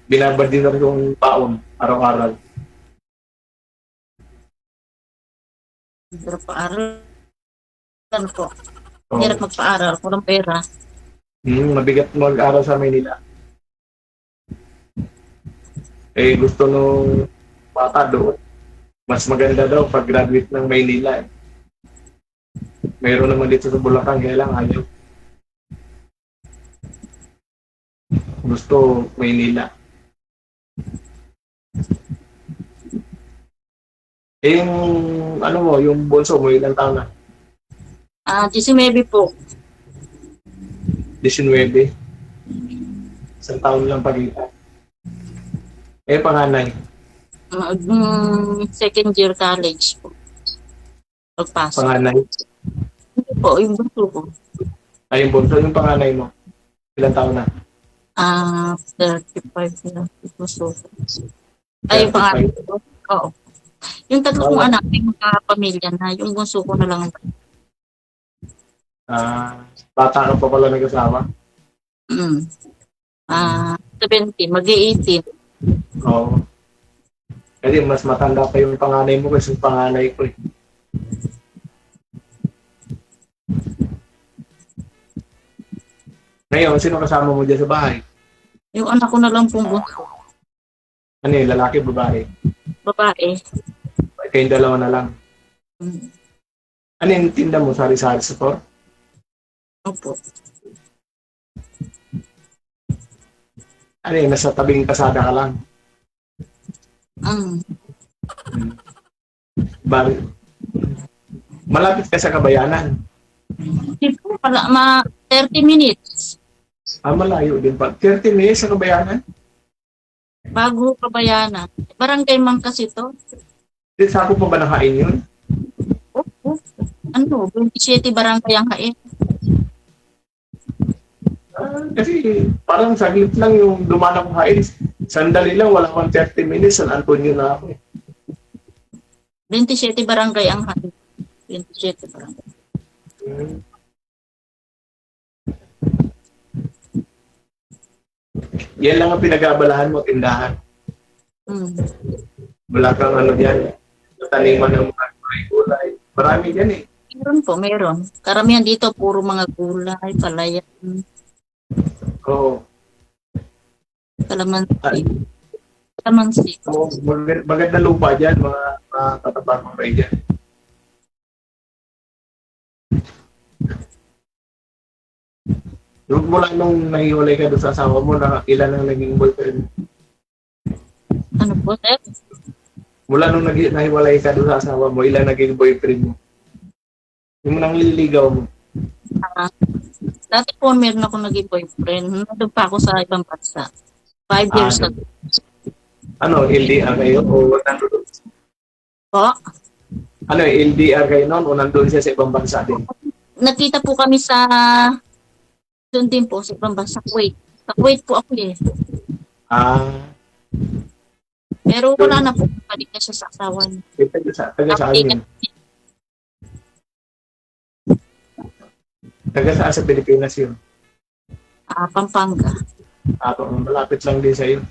Binabad din na yung paon, araw-araw. Hirap paaral. Ano po? Oh. Hirap magpaaral. Walang pera. Mabigat mag-aral sa Manila. Eh, gusto nung bata doon. Mas maganda daw pag graduate ng Maynila. Mayroon naman dito sa Bulacan, kaya lang ayaw. Gusto Maynila. Eh, yung ano mo, yung bunso mo, ilang taon na? 19 po. 19. Isang taon lang pagitan. Eh, panganay. Second year college po. Pagpasok. Panganay. Hindi po, yung bunso ko. Ay, yung bunso, yung panganay mo. Ilang taon na? 35 na. Bunso ko. Ay, yung panganay ko. Oo. Yung tatlo kong anak, may mga pamilya na. Yung bunso ko na lang. Bata ka pa pala nag-asawa? 17, mag-18. Oo. Kasi mas matanda pa yung panganay mo kasi yung panganay ko eh. Ngayon, sino kasama mo dyan sa bahay? Yung anak ko na lang pong bunso. Ano yun, lalaki, babae? Babae. Kayong dalawa na lang. Ano yung tinda mo? Sari-sari store? Opo. Ano yun, nasa tabing kasada ka lang? Malapit ka sa Kabayanan? Hindi po pala, 30 minutes. Malayo din pa. 30 minutes sa Kabayanan? Bago Kabayanan. Barangay Mangkas ito. Sako pa ba ng hain yun? Opo. Ano, 27 barangay ang hain. Kasi parang saglit lang yung dumaan akong hain. Sandali lang, wala pang 30 minutes. San Antonio na ako. 27 barangay ang hain. 27 barangay. Yan lang ang pinag-aabalahan mo, tindahan. Wala kang ano yan. Taniman ng mga gulay. Marami yan eh. Meron po, meron. Karamihan dito, puro mga gulay, palayan, Oo. kalamansi. Kalamansi. Maganda lupa dyan, mga tatabang mga dyan. Mula nung nahiwalay ka doon sa asawa mo, na ilan ang naging boyfriend? Ano po, sir? Mula nung nahiwalay ka doon sa asawa mo, ilan naging boyfriend mo? Yung nang liligaw mo. Dati po meron ako naging boyfriend. Nandun pa ako sa ibang bansa. 5 years ago. Ano, LDR kayo o nandun? Po, Ano, LDR kayo noon o nandun siya sa ibang bansa din? nakita po kami sa doon din po sa ibang bansa, Kuwait. Sa Kuwait po ako eh. Ah, Pero wala na po. Balik na siya sa asawa niya. taga saan yun? Taga saan sa Pilipinas yun? Pampanga. Malapit lang din sa'yo.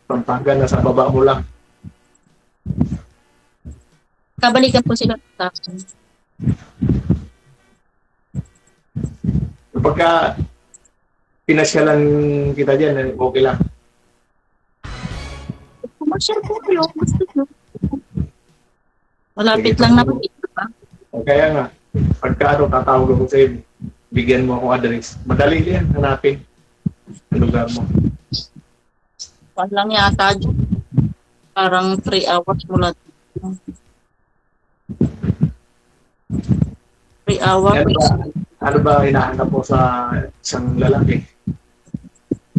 Pampanga, nasa baba mo lang. Kabalikan po sila sa akin. Pagka pinasyalan kita dyan, okay lang. Commercial po kayo. Gusto nyo. Malapit lang naman dito ba? O kaya nga, pagka tatawag ako sa'yo, bigyan mo akong address. Madali yan, hanapin ang lugar mo. Wala lang yata dyan. Parang 3 hours mula dito. 3 hours. Ano ba hinahanap mo sa isang lalaki?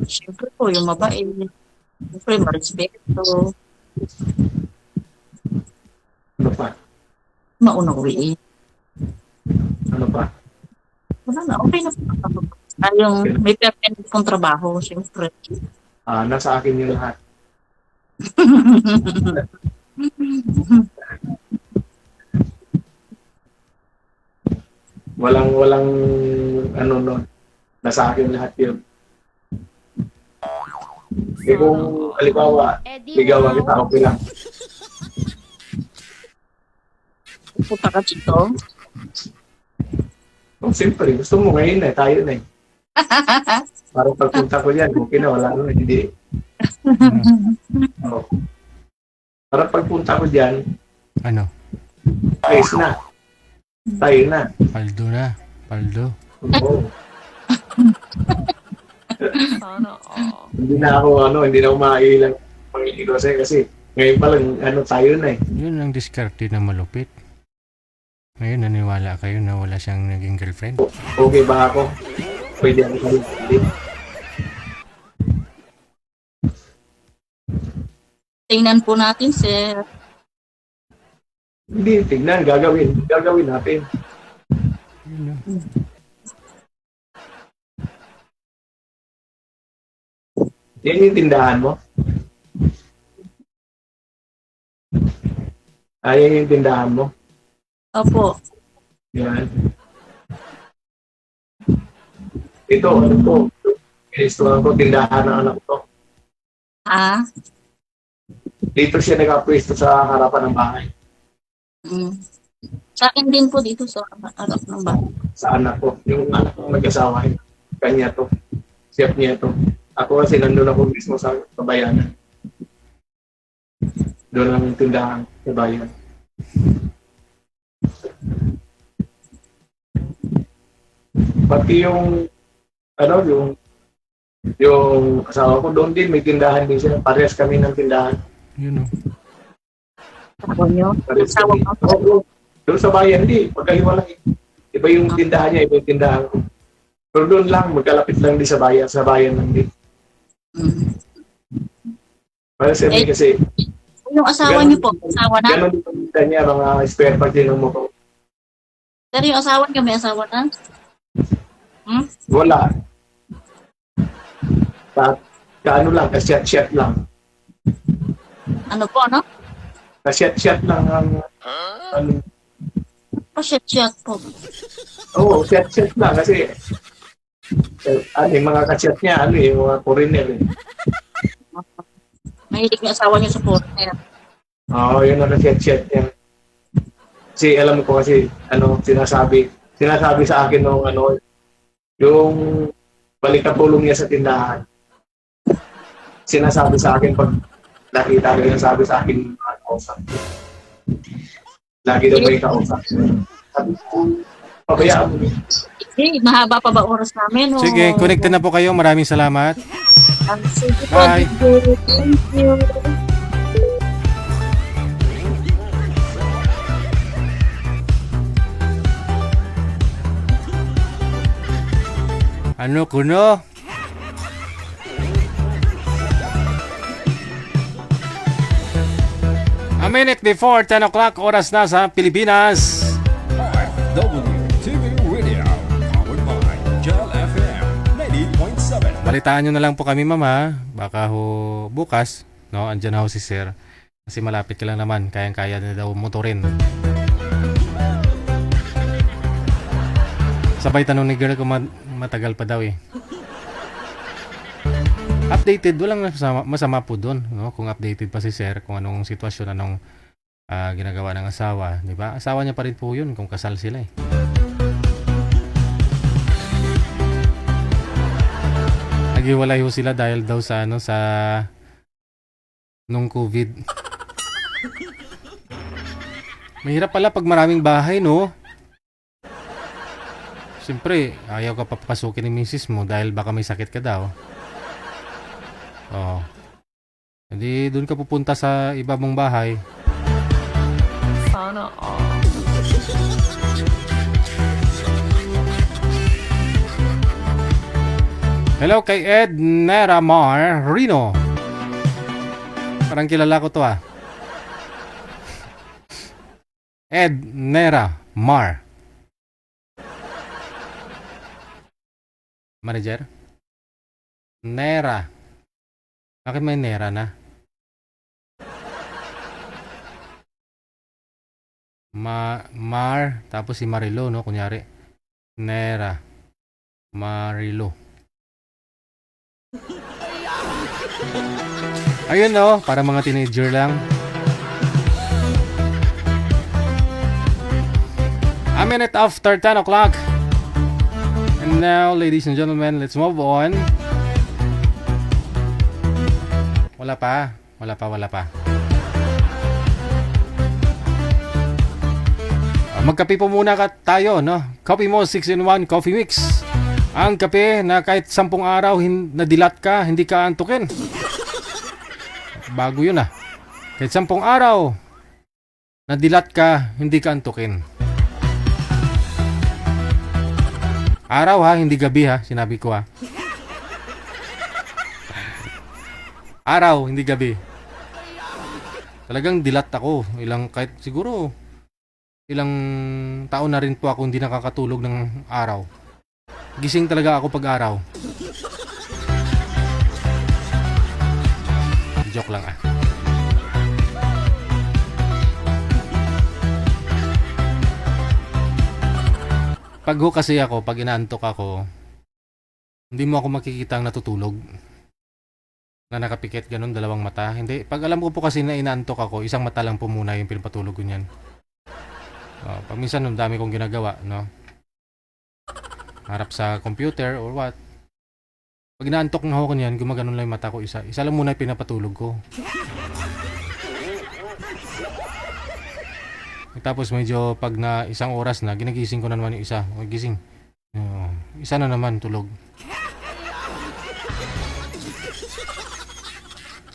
Siyempre po, yung mabait. Siyempre, marespeto. Ano pa? Maunawin. Ano pa? Wala na, okay na po. Yung may permanent pong trabaho, siyempre. Nasa akin yung lahat. Walang ano nun. Nasa akin lahat yun. Kung halimbawa, ligawan kita, okay lang. Pupunta ka dito. Siyempre, gusto mo ngayon na, tayo na eh. Parang pagpunta ko dyan, okay na, wala na, hindi. Parang pagpunta ko dyan, Ano? ayos na. Tayo na. Paldo na. Paldo. Oo. Hindi na ako mailang pangiligosa kasi ngayon pa lang, tayo na eh. Yun ang diskarte na malupit. Ngayon, naniwala kayo na wala siyang naging girlfriend? Okay ba ako? Pwede ako sabihin. Tingnan po natin, sir. Hindi, tignan, gagawin natin. Yun, Yan yung tindahan mo? Yan yung tindahan mo? Opo. Yan. Ito, ano to? Restaurant ko, tindahan ng anak ko. Dito siya nagapwesto sa harapan ng bahay. Sa akin din po dito sa harap ng bahay. Sa anak ko. Yung anak ko mag-asawa, kanya to. Chef niya to. Ako kasi nandun ako mismo sa bayanan. Doon ang tindahan sa bayan. Pati yung yung asawa ko doon din, may tindahan din siya. Parehas kami ng tindahan. Yun, Ako nyo? Parehas Asawa kami. ko. Oo, doon sa bayan, di. Pagkahiwalay. Iba yung tindahan niya, iba yung tindahan ko. Pero doon lang, magkalapit lang din sa bayan lang din. Para sa amin kasi, Yung asawa niyo po, asawa na? gano'n din pagkita niya, mga spare part din ng motor. Pero yung asawa niyo, may asawa na? Wala. Kaano lang, kasyat-syat lang. Ano po, ano? Kasyat-syat lang ang Pasyat-syat po. Oo, syat-syat lang kasi yung mga kasyat niya, yung mga foreigner eh. Mahilig yung asawa niyo sa foreigner. Oo, yun ang kasyat-syat niya. Kasi alam ko kasi, sinasabi sa akin nung yung balikatulong niya sa tindahan. Sinasabi sa akin pag nakita ko yung sabi sa akin kausap. Lagi daw may kausap. Sabi ko, Pabayaan mo. Hindi, mahaba pa ba oras namin? O... Sige, connected na po kayo. Maraming salamat. Sige po, Bye. thank you. Ano kuno? A minute before 10 o'clock, oras na sa Pilipinas. WTV Radio, powered by Gel FM 90.7. Balitaan nyo na lang po kami, mama. Baka ho bukas, no? Andyan na ho si sir. Kasi malapit ka lang naman. Kayang-kaya na daw motorin. Sabay tanong ni girl kung matagal pa daw eh. Updated, walang masama po doon, no? Kung updated pa si sir kung anong sitwasyon, anong ginagawa ng asawa, di ba? Asawa niya pa rin po yun kung kasal sila eh. Naghiwalay ho sila dahil daw sa nung COVID. Mahirap pala pag maraming bahay, no? Siyempre, ayaw ka papasukin ni misis mo dahil baka may sakit ka daw. Oh. Hindi doon ka pupunta sa iba mong bahay. Sana all. Hello kay Ed Neramar Rino. Parang kilala ko to ah. Ed Neramar. Manager? Nera. Bakit may Nera na? Mar, tapos si Marilo, no? Kunyari. Nera. Marilo. Ayun, no? Para mga teenager lang. A minute after 10 o'clock. And now, ladies and gentlemen, let's move on. Wala pa. Magkape po muna tayo, no? Coffee Mo 6-in-1 Coffee Mix. Ang kape na kahit 10 araw nadilat ka, hindi ka antukin. Bago yun ah. Kahit 10 araw nadilat ka, hindi ka antukin. Araw ha, hindi gabi ha, sinabi ko ha. Araw, hindi gabi. Talagang dilat ako. Kahit siguro ilang taon na rin po ako hindi nakakatulog ng araw. Gising talaga ako pag araw. Joke lang ah. Pag kasi ako, pag inaantok ako, hindi mo ako makikita ang natutulog. Na nakapikit ganun, dalawang mata. Hindi, pag alam ko po kasi na inaantok ako, isang mata lang po muna yung pinapatulog ko niyan. Pag minsan ang dami kong ginagawa, no? Harap sa computer or what. Pag inaantok na ako niyan, gumaganon lang yung mata ko isa. Isa lang muna yung pinapatulog ko. Tapos medyo pag na isang oras na, ginagising ko na naman yung isa. Gising. Isa na naman tulog.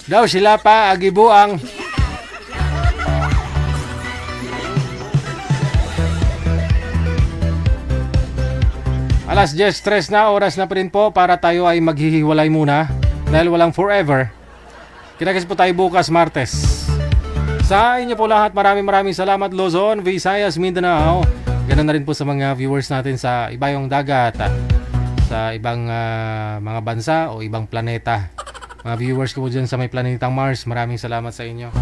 Daw sila pa agibuang. Alas 10:03 na, oras na pa rin po para tayo ay maghihiwalay muna dahil walang forever. Kinakas po tayo bukas Martes. Sa inyo po lahat, maraming salamat Luzon, Visayas, Mindanao. Ganun na rin po sa mga viewers natin sa ibayong dagat, sa ibang mga bansa o ibang planeta. Mga viewers ko po dyan sa may planetang Mars, maraming salamat sa inyo.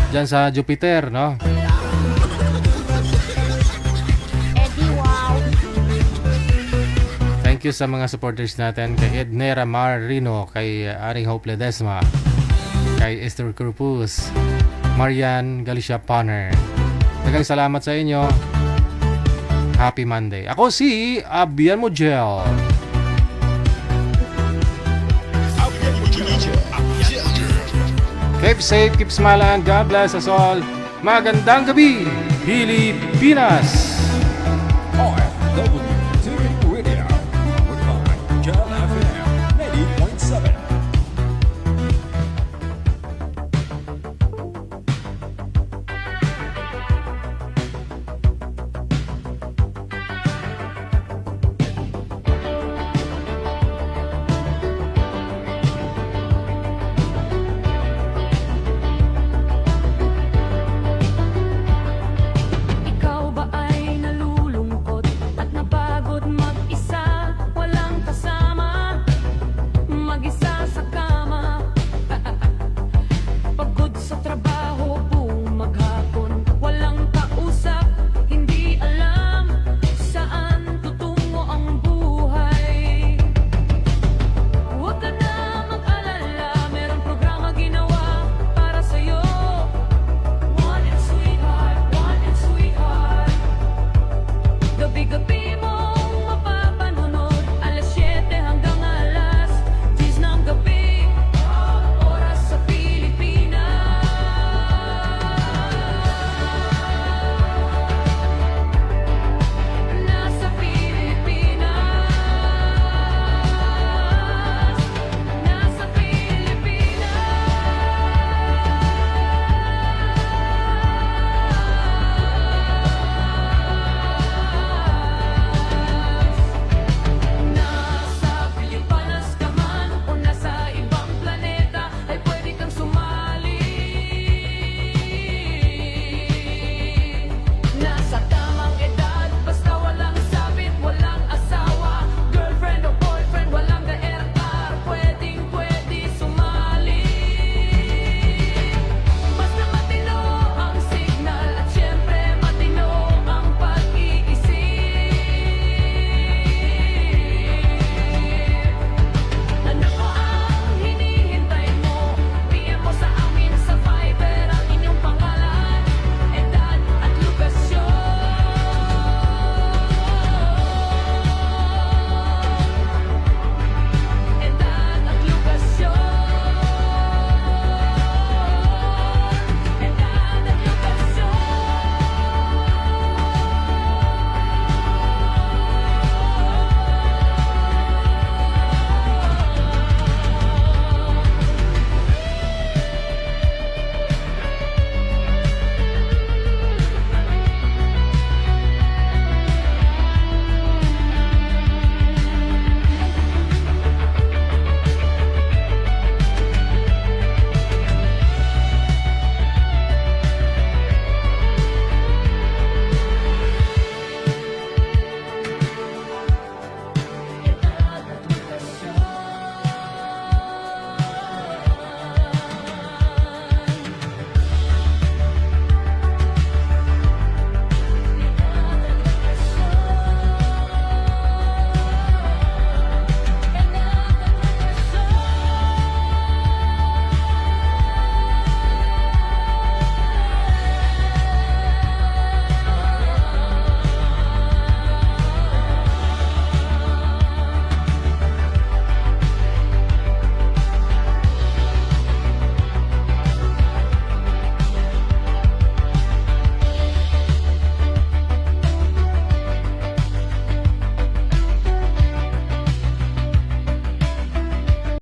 Dyan sa Jupiter, no? Thank you sa mga supporters natin, kay Ednera Marino, kay Aring Hope Ledesma, kay Esther Crupus, Marian Galicia Panner. Dagang salamat sa inyo. Happy Monday. Ako si Abian Mujel. Keep safe, keep smiling, God bless us all. Magandang gabi, Pilipinas!